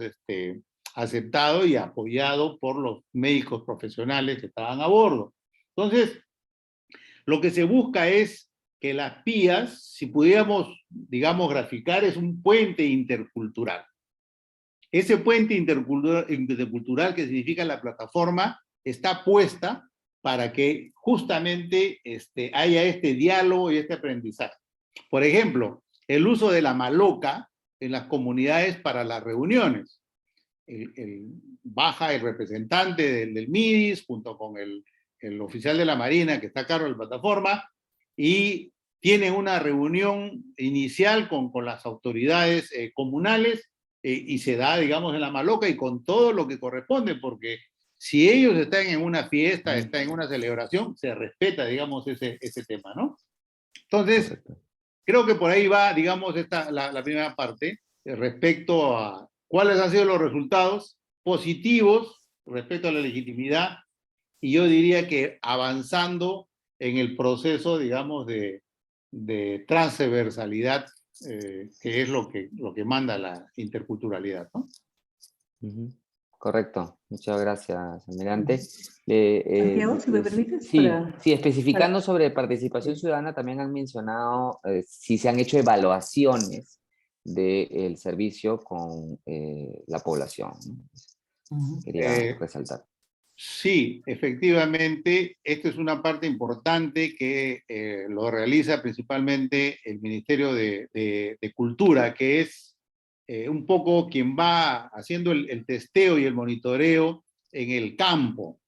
aceptado y apoyado por los médicos profesionales que estaban a bordo. Entonces, lo que se busca es que las PIAs, si pudiéramos, digamos, graficar, es un puente intercultural. Ese puente intercultural que significa la plataforma está puesta para que justamente haya este diálogo y este aprendizaje. Por ejemplo, el uso de la maloca en las comunidades para las reuniones. Baja el representante del MIDIS junto con el oficial de la Marina que está a cargo de la plataforma y tienen una reunión inicial con las autoridades comunales y se da, digamos, en la maloca y con todo lo que corresponde, porque si ellos están en una fiesta, están en una celebración, se respeta, digamos, ese tema, ¿no? Entonces, creo que por ahí va, digamos, la primera parte respecto a cuáles han sido los resultados positivos respecto a la legitimidad y yo diría que avanzando en el proceso, digamos, de transversalidad, que es lo que manda la interculturalidad, ¿no? Correcto, muchas gracias, almirante. Santiago, si me permites. Sí, especificando sobre participación ciudadana, también han mencionado si se han hecho evaluaciones del servicio con la población, ¿no? Quería resaltar. Sí, efectivamente, esta es una parte importante que lo realiza principalmente el Ministerio de Cultura, que es un poco quien va haciendo el testeo y el monitoreo en el campo.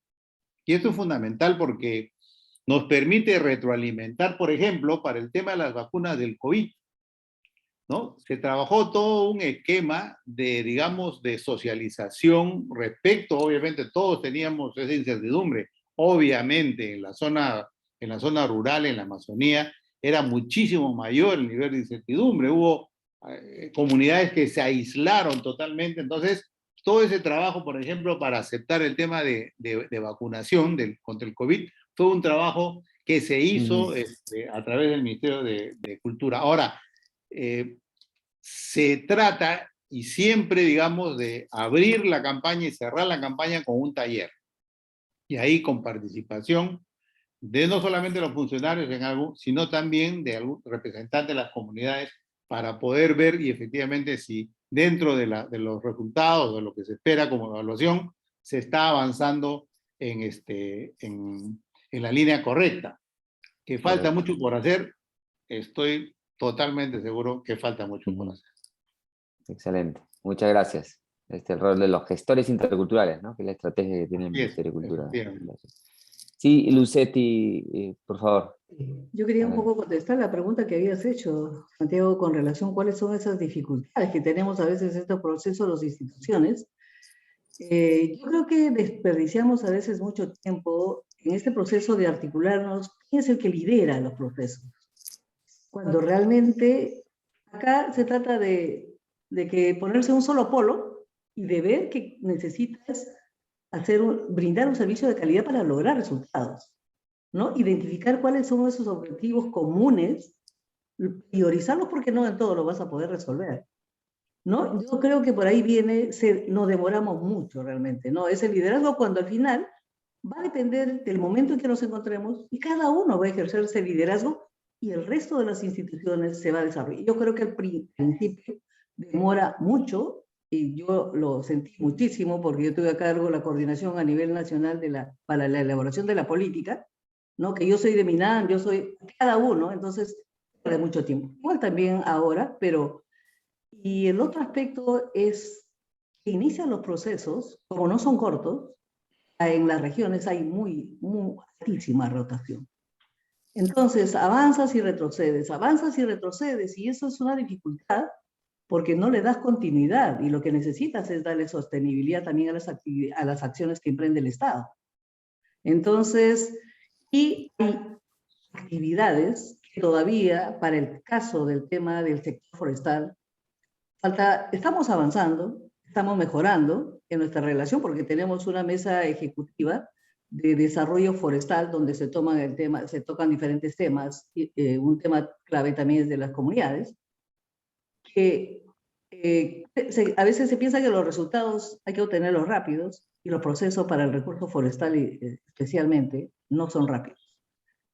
Y esto es fundamental porque nos permite retroalimentar, por ejemplo, para el tema de las vacunas del COVID, ¿no? Se trabajó todo un esquema digamos, de socialización respecto, obviamente todos teníamos esa incertidumbre, obviamente en la zona rural, en la Amazonía, era muchísimo mayor el nivel de incertidumbre, hubo comunidades que se aislaron totalmente, entonces todo ese trabajo, por ejemplo, para aceptar el tema de vacunación contra el COVID, fue un trabajo que se hizo a través del Ministerio de Cultura. Ahora, se trata, y siempre, digamos, de abrir la campaña y cerrar la campaña con un taller. Y ahí con participación de no solamente los funcionarios en algo, sino también de algún representante de las comunidades para poder ver y efectivamente si dentro de los resultados, de lo que se espera como evaluación, se está avanzando en la línea correcta. Que falta mucho por hacer, estoy totalmente seguro que falta mucho por hacer. Excelente, muchas gracias. El rol de los gestores interculturales, ¿no? Que es la estrategia que tiene el Ministerio de Cultura. Sí, Lucetti, por favor. Yo quería un poco contestar la pregunta que habías hecho, Santiago, con relación a cuáles son esas dificultades que tenemos a veces en estos procesos, las instituciones, Yo creo que desperdiciamos a veces mucho tiempo en este proceso de articularnos. ¿Quién es el que lidera los procesos? Cuando realmente acá se trata de que ponerse un solo polo y de ver que necesitas brindar un servicio de calidad para lograr resultados, ¿no? Identificar cuáles son esos objetivos comunes, priorizarlos porque no en todo lo vas a poder resolver, ¿no? Yo creo que por ahí viene, nos demoramos mucho realmente, ¿no? Ese liderazgo cuando al final va a depender del momento en que nos encontremos y cada uno va a ejercer ese liderazgo y el resto de las instituciones se va a desarrollar. Yo creo que al principio demora mucho y yo lo sentí muchísimo porque yo tuve a cargo la coordinación a nivel nacional para la elaboración de la política, ¿no? Que yo soy de Minam, yo soy cada uno, entonces de mucho tiempo. Igual también ahora, pero... Y el otro aspecto es que inician los procesos, como no son cortos, en las regiones hay muy altísima rotación. Entonces, avanzas y retrocedes, y eso es una dificultad porque no le das continuidad y lo que necesitas es darle sostenibilidad también a las acciones que emprende el Estado. Entonces, y hay actividades que todavía, para el caso del tema del sector forestal, estamos avanzando, estamos mejorando en nuestra relación porque tenemos una mesa ejecutiva de desarrollo forestal donde se tocan diferentes temas. Un tema clave también es de las comunidades, que a veces se piensa que los resultados hay que obtenerlos rápidos y los procesos para el recurso forestal especialmente no son rápidos.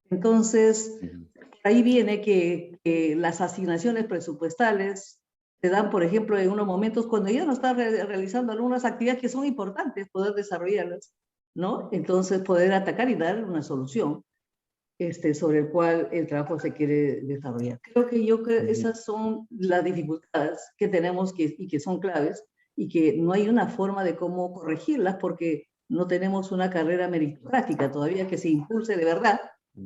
Entonces, ahí viene que las asignaciones presupuestales se dan, por ejemplo, en unos momentos cuando ya no está realizando algunas actividades que son importantes, poder desarrollarlas, ¿no? Entonces, poder atacar y dar una solución sobre el cual el trabajo se quiere desarrollar. Creo que esas son las dificultades que tenemos y que son claves y que no hay una forma de cómo corregirlas porque no tenemos una carrera meritocrática todavía que se impulse de verdad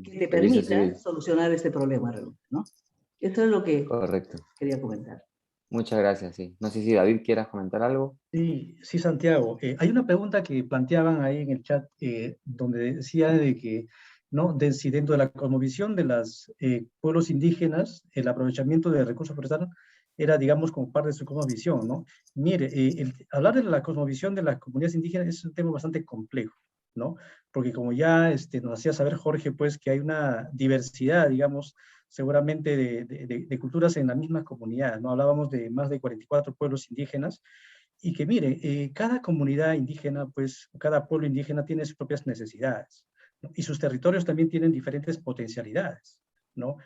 que te permita solucionar este problema, ¿no? Esto es lo que Correcto. quería comentar. Muchas gracias, sí. No sé si David quieras comentar algo. Sí, sí, Santiago. Hay una pregunta que planteaban ahí en el chat donde decía de que, ¿no? Si dentro de la cosmovisión de los pueblos indígenas, el aprovechamiento de recursos forestales era, digamos, como parte de su cosmovisión, ¿no? Mire, hablar de la cosmovisión de las comunidades indígenas es un tema bastante complejo, ¿no? Porque como ya nos hacía saber Jorge, pues que hay una diversidad, digamos, seguramente de culturas en las mismas comunidades, ¿no? Hablábamos de más de 44 pueblos indígenas y que mire, cada comunidad indígena, pues cada pueblo indígena tiene sus propias necesidades, ¿no? Y sus territorios también tienen diferentes potencialidades, ¿no?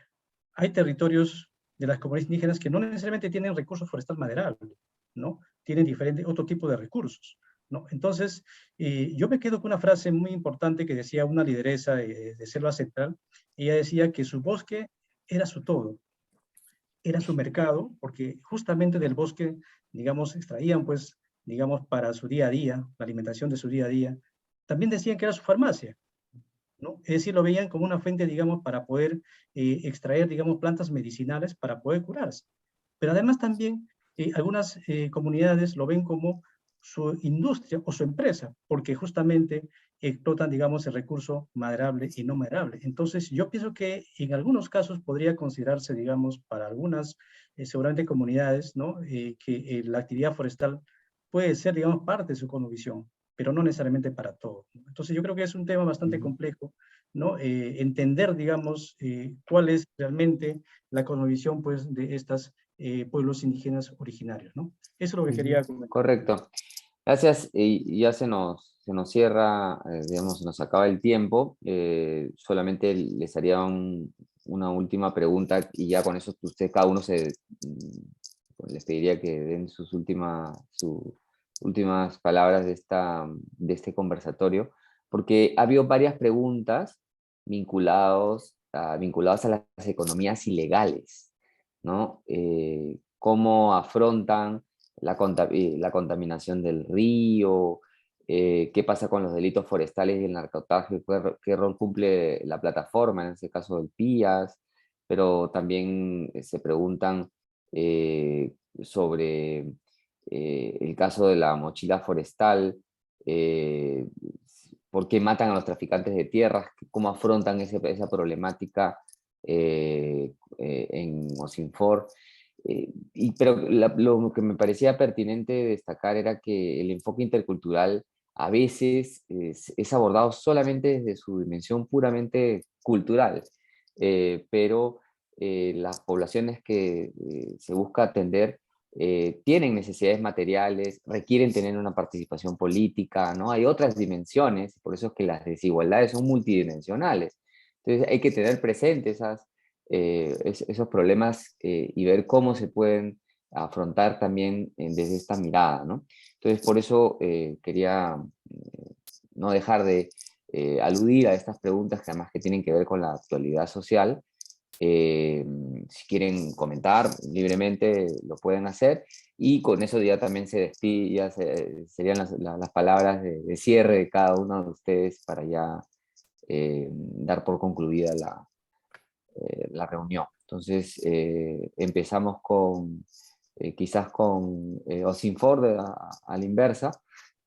Hay territorios de las comunidades indígenas que no necesariamente tienen recursos forestal maderable, ¿no? Tienen otro tipo de recursos, ¿no? Entonces, yo me quedo con una frase muy importante que decía una lideresa de Selva Central. Ella decía que su bosque era su todo, era su mercado, porque justamente del bosque, digamos, extraían, pues, digamos, para su día a día, la alimentación de su día a día. También decían que era su farmacia, ¿no? Es decir, lo veían como una fuente, digamos, para poder extraer, digamos, plantas medicinales para poder curarse. Pero además también algunas comunidades lo ven como su industria o su empresa, porque justamente explotan, digamos, el recurso maderable y no maderable. Entonces, yo pienso que en algunos casos podría considerarse, digamos, para algunas, seguramente comunidades, ¿no? Que la actividad forestal puede ser, digamos, parte de su cosmovisión, pero no necesariamente para todo. Entonces, yo creo que es un tema bastante complejo, ¿no? Entender, digamos, cuál es realmente la cosmovisión, pues, de estos pueblos indígenas originarios, ¿no? Eso es lo que quería comentar. Correcto. Gracias. Y ya se nos cierra, digamos, se nos acaba el tiempo. Solamente les haría una última pregunta y ya con eso usted, cada uno les pediría que den sus últimas palabras de este conversatorio, porque ha habido varias preguntas vinculadas a las economías ilegales, ¿no? ¿Cómo afrontan la contaminación del río? ¿Qué pasa con los delitos forestales y el narcotráfico? ¿Qué rol cumple la plataforma, en este caso el PIAS? Pero también se preguntan sobre el caso de la mochila forestal, por qué matan a los traficantes de tierras, cómo afrontan esa problemática en Osinfor. Pero lo que me parecía pertinente destacar era que el enfoque intercultural a veces es abordado solamente desde su dimensión puramente cultural, pero las poblaciones que se busca atender tienen necesidades materiales, requieren tener una participación política, ¿no? Hay otras dimensiones, por eso es que las desigualdades son multidimensionales. Entonces hay que tener presente esos problemas y ver cómo se pueden afrontar también desde esta mirada, ¿no? Entonces por eso quería no dejar de aludir a estas preguntas que además que tienen que ver con la actualidad social. Si quieren comentar libremente lo pueden hacer, y con eso ya también se despide, ya serían las palabras de cierre de cada uno de ustedes para ya dar por concluida la reunión. Entonces empezamos con quizás con Osinfor a la inversa,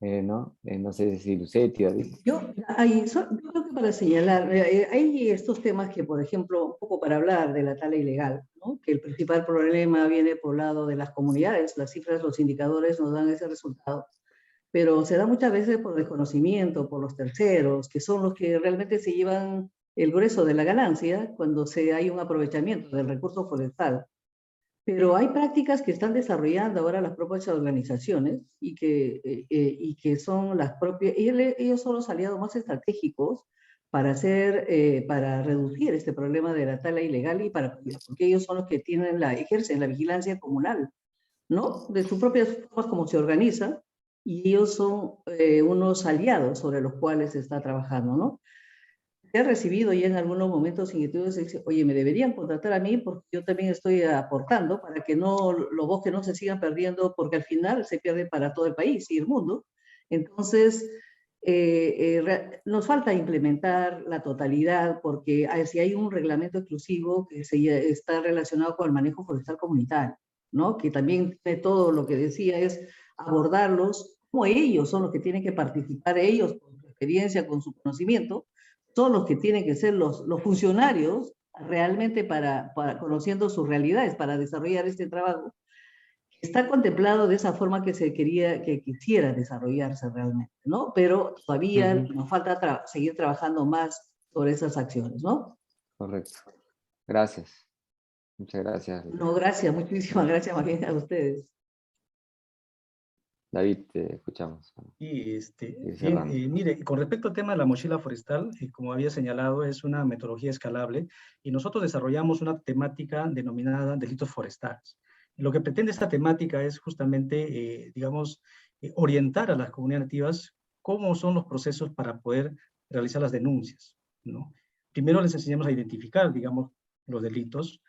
¿no? No sé si Lucetti, David. Yo creo que para señalar, hay estos temas que, por ejemplo, un poco para hablar de la tala ilegal, ¿no? Que el principal problema viene por el lado de las comunidades, las cifras, los indicadores nos dan ese resultado, pero se da muchas veces por desconocimiento, por los terceros, que son los que realmente se llevan el grueso de la ganancia cuando hay un aprovechamiento del recurso forestal. Pero hay prácticas que están desarrollando ahora las propias organizaciones y que son las propias, ellos son los aliados más estratégicos para para reducir este problema de la tala ilegal porque ellos son los que ejercen la vigilancia comunal, ¿no? De sus propias formas como se organiza, y ellos son unos aliados sobre los cuales se está trabajando, ¿no? He recibido ya en algunos momentos inquietudes, dice, oye, me deberían contratar a mí porque yo también estoy aportando para que los bosques no se sigan perdiendo, porque al final se pierden para todo el país y el mundo. Entonces, nos falta implementar la totalidad, porque si hay un reglamento exclusivo que está relacionado con el manejo forestal comunitario, ¿no? Que también tiene todo lo que decía es abordarlos, como ellos son los que tienen que participar, ellos con su experiencia, con su conocimiento, son los que tienen que ser los funcionarios realmente conociendo sus realidades, para desarrollar este trabajo. Está contemplado de esa forma que quisiera desarrollarse realmente, ¿no? Pero todavía nos falta seguir trabajando más sobre esas acciones, ¿no? Correcto. Gracias. Muchas gracias. No, gracias, muchísimas gracias más bien a ustedes. David, te escuchamos. Y Bien, mire, con respecto al tema de la mochila forestal, como había señalado, es una metodología escalable, y nosotros desarrollamos una temática denominada delitos forestales. Lo que pretende esta temática es justamente, digamos, orientar a las comunidades nativas cómo son los procesos para poder realizar las denuncias, ¿no? Primero les enseñamos a identificar, digamos, los delitos.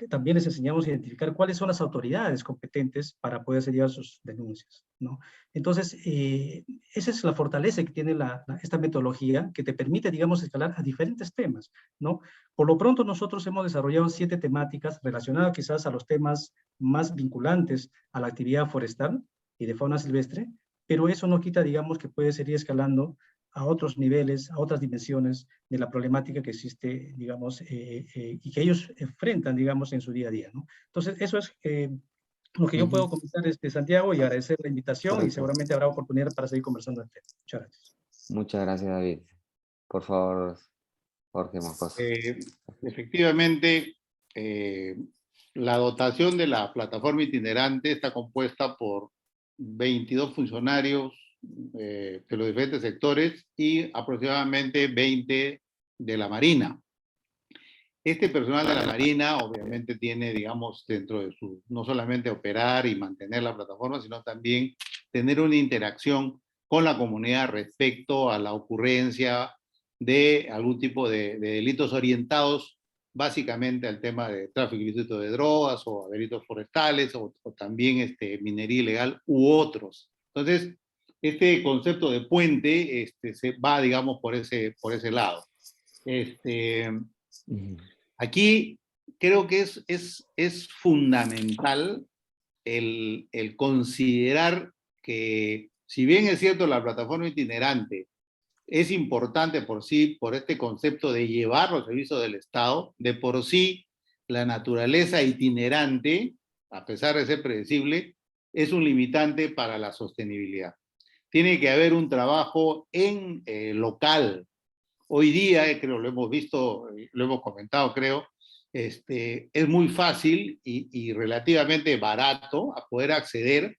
También les enseñamos a identificar cuáles son las autoridades competentes para poder hacer llegar sus denuncias, ¿no? Entonces, esa es la fortaleza que tiene esta metodología, que te permite, digamos, escalar a diferentes temas, ¿no? Por lo pronto, nosotros hemos desarrollado 7 temáticas relacionadas quizás a los temas más vinculantes a la actividad forestal y de fauna silvestre, pero eso no quita, digamos, que puede seguir escalando a otros niveles, a otras dimensiones de la problemática que existe, digamos, y que ellos enfrentan, digamos, en su día a día, ¿no? Entonces, eso es lo que yo puedo comentar, Santiago, y agradecer la invitación. Correcto. Y seguramente habrá oportunidad para seguir conversando del tema. Muchas gracias. Muchas gracias, David. Por favor, Jorge Moscoso. Efectivamente, la dotación de la plataforma itinerante está compuesta por 22 funcionarios de los diferentes sectores y aproximadamente 20 de la Marina. Este personal de la Marina obviamente tiene, digamos, dentro de su, no solamente operar y mantener la plataforma, sino también tener una interacción con la comunidad respecto a la ocurrencia de algún tipo de delitos orientados básicamente al tema de tráfico ilícito de drogas o a delitos forestales o también minería ilegal u otros. Entonces, este concepto de puente se va, digamos, por ese lado. Aquí creo que es fundamental el considerar que, si bien es cierto, la plataforma itinerante es importante por sí, por este concepto de llevar los servicios del Estado, de por sí la naturaleza itinerante, a pesar de ser predecible, es un limitante para la sostenibilidad. Tiene que haber un trabajo en local. Hoy día, creo, lo hemos visto, lo hemos comentado, creo, es muy fácil y relativamente barato a poder acceder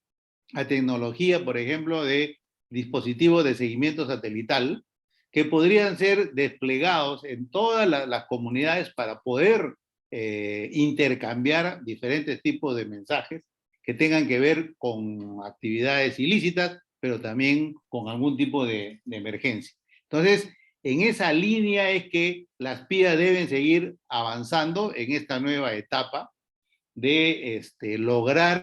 a tecnología, por ejemplo, de dispositivos de seguimiento satelital, que podrían ser desplegados en todas las comunidades para poder intercambiar diferentes tipos de mensajes que tengan que ver con actividades ilícitas, pero también con algún tipo de emergencia. Entonces, en esa línea es que las PIA deben seguir avanzando en esta nueva etapa de lograr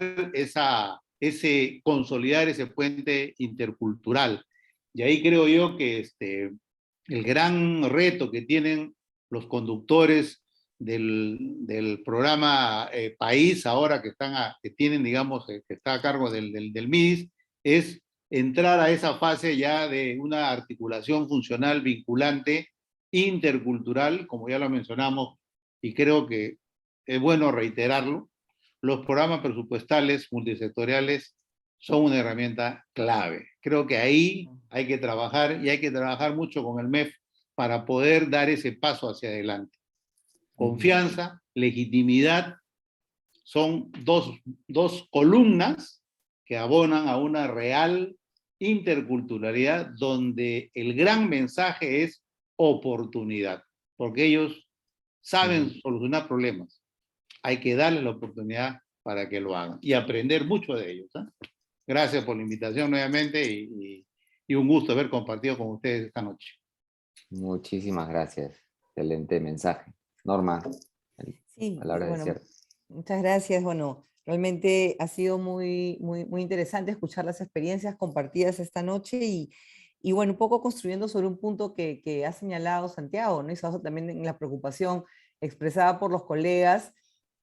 consolidar ese puente intercultural. Y ahí creo yo que el gran reto que tienen los conductores del programa País, ahora que tienen, digamos, que está a cargo del MIDIS, es entrar a esa fase ya de una articulación funcional vinculante intercultural, como ya lo mencionamos, y creo que es bueno reiterarlo. Los programas presupuestales multisectoriales son una herramienta clave. Creo que ahí hay que trabajar, y hay que trabajar mucho con el MEF para poder dar ese paso hacia adelante. Confianza, legitimidad, son dos columnas que abonan a una real interculturalidad donde el gran mensaje es oportunidad, porque ellos saben solucionar problemas. Hay que darles la oportunidad para que lo hagan y aprender mucho de ellos. Gracias por la invitación nuevamente y un gusto haber compartido con ustedes esta noche. Muchísimas gracias. Excelente mensaje. Norma, Sí, palabras de bueno, cierre. muchas gracias. Bueno, realmente ha sido muy interesante escuchar las experiencias compartidas esta noche y bueno, un poco construyendo sobre un punto que ha señalado Santiago, ¿no? Y eso también en la preocupación expresada por los colegas,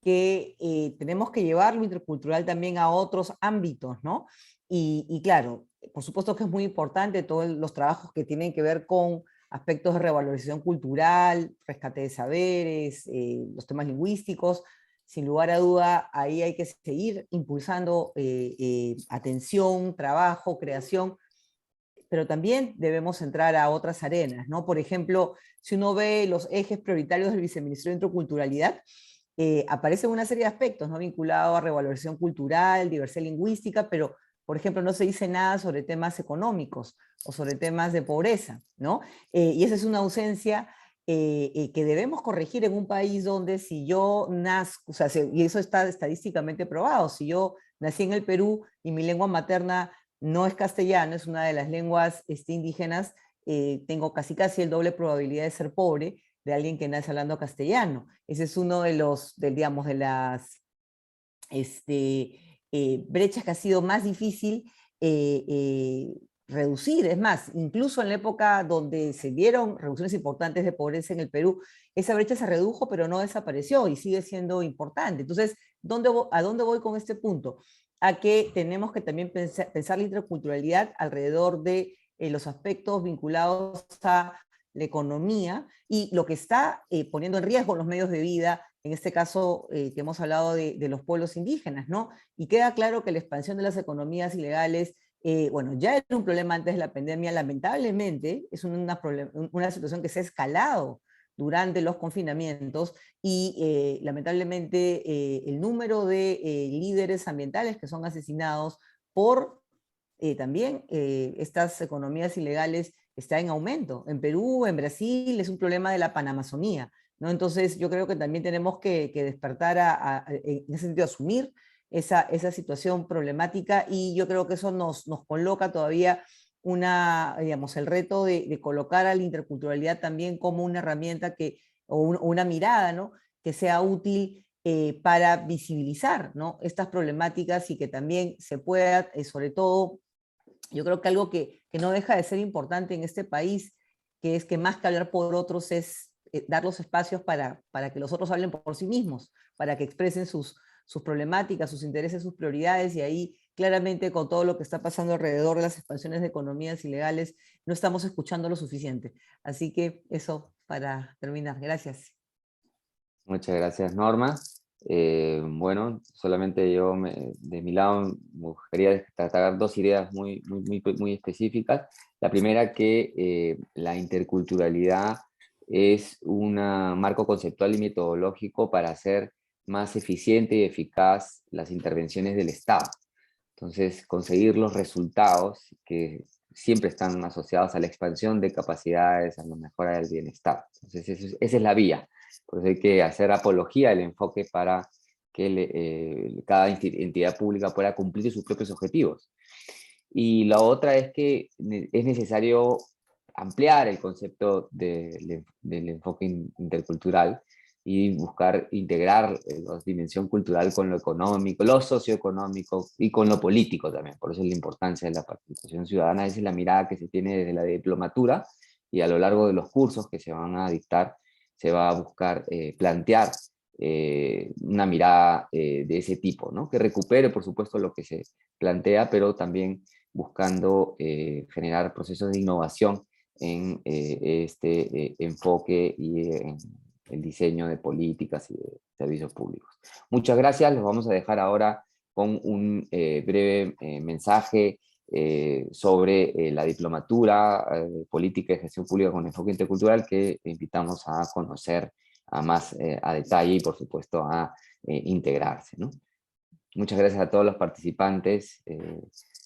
que tenemos que llevar lo intercultural también a otros ámbitos, ¿no? Y claro, por supuesto que es muy importante todos los trabajos que tienen que ver con aspectos de revalorización cultural, rescate de saberes, los temas lingüísticos. Sin lugar a duda, ahí hay que seguir impulsando atención, trabajo, creación, pero también debemos entrar a otras arenas, ¿no? Por ejemplo, si uno ve los ejes prioritarios del Viceministerio de Interculturalidad, aparecen una serie de aspectos, ¿no? Vinculados a revalorización cultural, diversidad lingüística, pero, por ejemplo, no se dice nada sobre temas económicos o sobre temas de pobreza, ¿no? Y esa es una ausencia que debemos corregir en un país donde si yo nazco, o sea, y eso está estadísticamente probado, si yo nací en el Perú y mi lengua materna no es castellano, es una de las lenguas indígenas, tengo casi el doble probabilidad de ser pobre de alguien que nace hablando castellano. Ese es uno de digamos, de las brechas que ha sido más difícil reducir. Es más, incluso en la época donde se dieron reducciones importantes de pobreza en el Perú, esa brecha se redujo, pero no desapareció y sigue siendo importante. Entonces, ¿a dónde voy con este punto? A que tenemos que también pensar la interculturalidad alrededor de los aspectos vinculados a la economía y lo que está poniendo en riesgo los medios de vida, en este caso que hemos hablado de los pueblos indígenas, ¿no? Y queda claro que la expansión de las economías ilegales, bueno, ya era un problema antes de la pandemia, lamentablemente es una situación que se ha escalado durante los confinamientos y lamentablemente el número de líderes ambientales que son asesinados por también estas economías ilegales está en aumento. En Perú, en Brasil, es un problema de la Panamazonía, ¿no? Entonces yo creo que también tenemos que despertar en ese sentido, asumir esa situación problemática y yo creo que eso nos coloca todavía digamos, el reto de colocar a la interculturalidad también como una herramienta o una mirada, ¿no? Que sea útil para visibilizar, ¿no? Estas problemáticas y que también se pueda, sobre todo, yo creo que algo que no deja de ser importante en este país, que es que más que hablar por otros es dar los espacios para que los otros hablen por sí mismos, para que expresen sus sus problemáticas, sus intereses, sus prioridades, y ahí claramente con todo lo que está pasando alrededor de las expansiones de economías ilegales, no estamos escuchando lo suficiente. Así que eso para terminar. Gracias. Muchas gracias, Norma. Bueno, solamente yo de mi lado me gustaría destacar dos ideas muy específicas. La primera, que la interculturalidad es un marco conceptual y metodológico para hacer más eficiente y eficaz las intervenciones del Estado. Entonces, conseguir los resultados que siempre están asociados a la expansión de capacidades, a la mejora del bienestar. Entonces, esa es la vía. Por eso hay que hacer apología del enfoque para que cada entidad pública pueda cumplir sus propios objetivos. Y la otra es que es necesario ampliar el concepto del enfoque intercultural y buscar integrar la dimensión cultural con lo económico, lo socioeconómico y con lo político también. Por eso es la importancia de la participación ciudadana. Esa es la mirada que se tiene desde la diplomatura, y a lo largo de los cursos que se van a dictar se va a buscar plantear una mirada de ese tipo, ¿no? Que recupere, por supuesto, lo que se plantea, pero también buscando generar procesos de innovación en este enfoque y en el diseño de políticas y de servicios públicos. Muchas gracias. Los vamos a dejar ahora con un breve mensaje sobre la diplomatura, política y gestión pública con enfoque intercultural, que invitamos a conocer a más a detalle y, por supuesto, a integrarse, ¿no? Muchas gracias a todos los participantes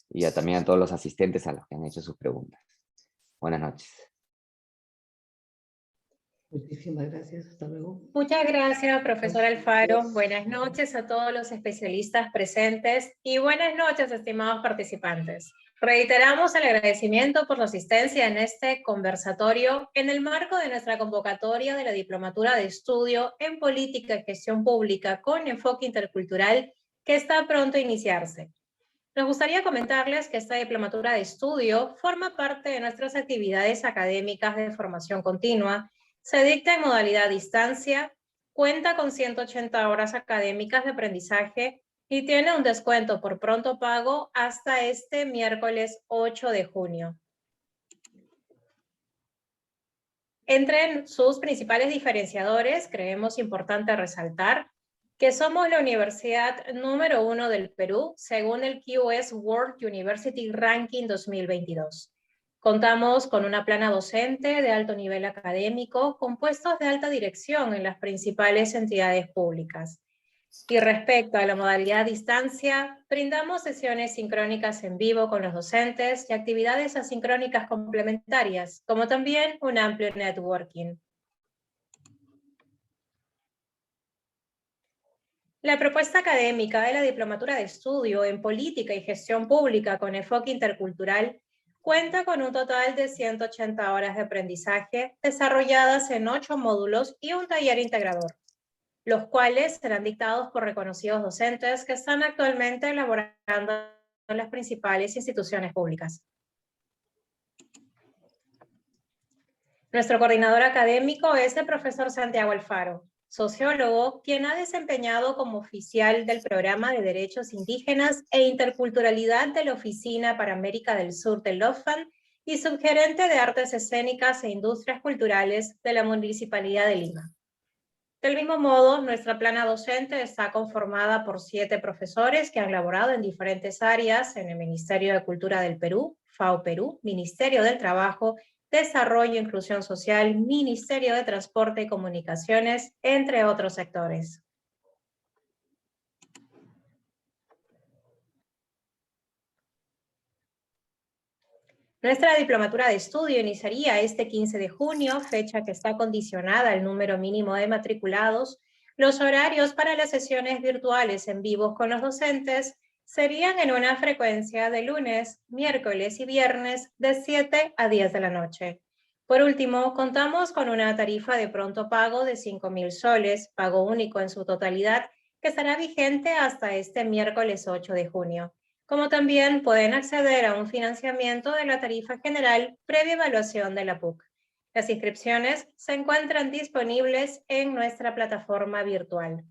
y también a todos los asistentes a los que han hecho sus preguntas. Buenas noches. Muchísimas gracias. Hasta luego. Muchas gracias, profesor Alfaro. Buenas noches a todos los especialistas presentes y buenas noches, estimados participantes. Reiteramos el agradecimiento por su asistencia en este conversatorio en el marco de nuestra convocatoria de la Diplomatura de Estudio en Política y Gestión Pública con enfoque intercultural, que está pronto a iniciarse. Nos gustaría comentarles que esta diplomatura de estudio forma parte de nuestras actividades académicas de formación continua. Se dicta en modalidad a distancia, cuenta con 180 horas académicas de aprendizaje y tiene un descuento por pronto pago hasta este miércoles 8 de junio. Entre sus principales diferenciadores, creemos importante resaltar que somos la universidad número 1 del Perú según el QS World University Ranking 2022. Contamos con una plana docente de alto nivel académico con puestos de alta dirección en las principales entidades públicas. Y respecto a la modalidad a distancia, brindamos sesiones sincrónicas en vivo con los docentes y actividades asincrónicas complementarias, como también un amplio networking. La propuesta académica de la Diplomatura de Estudio en Política y Gestión Pública con enfoque intercultural cuenta con un total de 180 horas de aprendizaje desarrolladas en 8 módulos y un taller integrador, los cuales serán dictados por reconocidos docentes que están actualmente elaborando en las principales instituciones públicas. Nuestro coordinador académico es el profesor Santiago Alfaro, sociólogo, quien ha desempeñado como oficial del Programa de Derechos Indígenas e Interculturalidad de la Oficina para América del Sur del LOFAN y subgerente de Artes Escénicas e Industrias Culturales de la Municipalidad de Lima. Del mismo modo, nuestra plana docente está conformada por 7 profesores que han laborado en diferentes áreas en el Ministerio de Cultura del Perú, FAO Perú, Ministerio del Trabajo, Desarrollo e Inclusión Social, Ministerio de Transporte y Comunicaciones, entre otros sectores. Nuestra diplomatura de estudio iniciaría este 15 de junio, fecha que está condicionada al número mínimo de matriculados. Los horarios para las sesiones virtuales en vivo con los docentes serían en una frecuencia de lunes, miércoles y viernes de 7 a 10 de la noche. Por último, contamos con una tarifa de pronto pago de 5.000 soles, pago único en su totalidad, que estará vigente hasta este miércoles 8 de junio. Como también pueden acceder a un financiamiento de la tarifa general previa evaluación de la PUC. Las inscripciones se encuentran disponibles en nuestra plataforma virtual.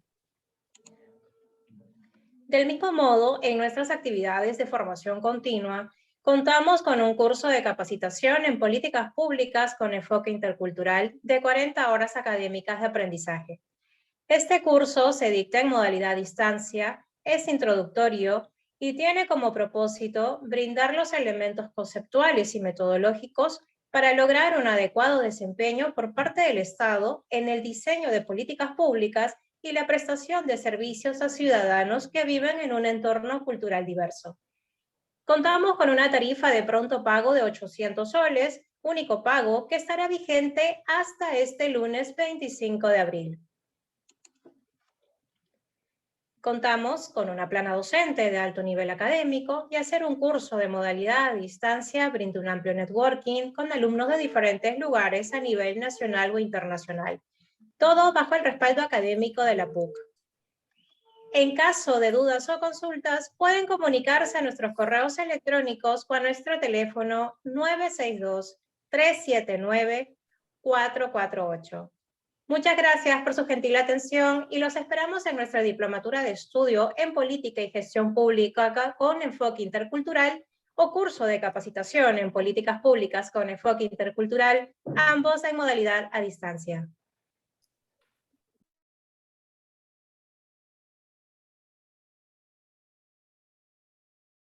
Del mismo modo, en nuestras actividades de formación continua, contamos con un curso de capacitación en políticas públicas con enfoque intercultural de 40 horas académicas de aprendizaje. Este curso se dicta en modalidad a distancia, es introductorio y tiene como propósito brindar los elementos conceptuales y metodológicos para lograr un adecuado desempeño por parte del Estado en el diseño de políticas públicas y la prestación de servicios a ciudadanos que viven en un entorno cultural diverso. Contamos con una tarifa de pronto pago de 800 soles, único pago, que estará vigente hasta este lunes 25 de abril. Contamos con una plana docente de alto nivel académico y hacer un curso de modalidad a distancia brinda un amplio networking con alumnos de diferentes lugares a nivel nacional o internacional. Todo bajo el respaldo académico de la PUC. En caso de dudas o consultas, pueden comunicarse a nuestros correos electrónicos o a nuestro teléfono 962-379-448. Muchas gracias por su gentil atención y los esperamos en nuestra diplomatura de estudio en Política y Gestión Pública con enfoque intercultural o curso de capacitación en Políticas Públicas con enfoque intercultural, ambos en modalidad a distancia.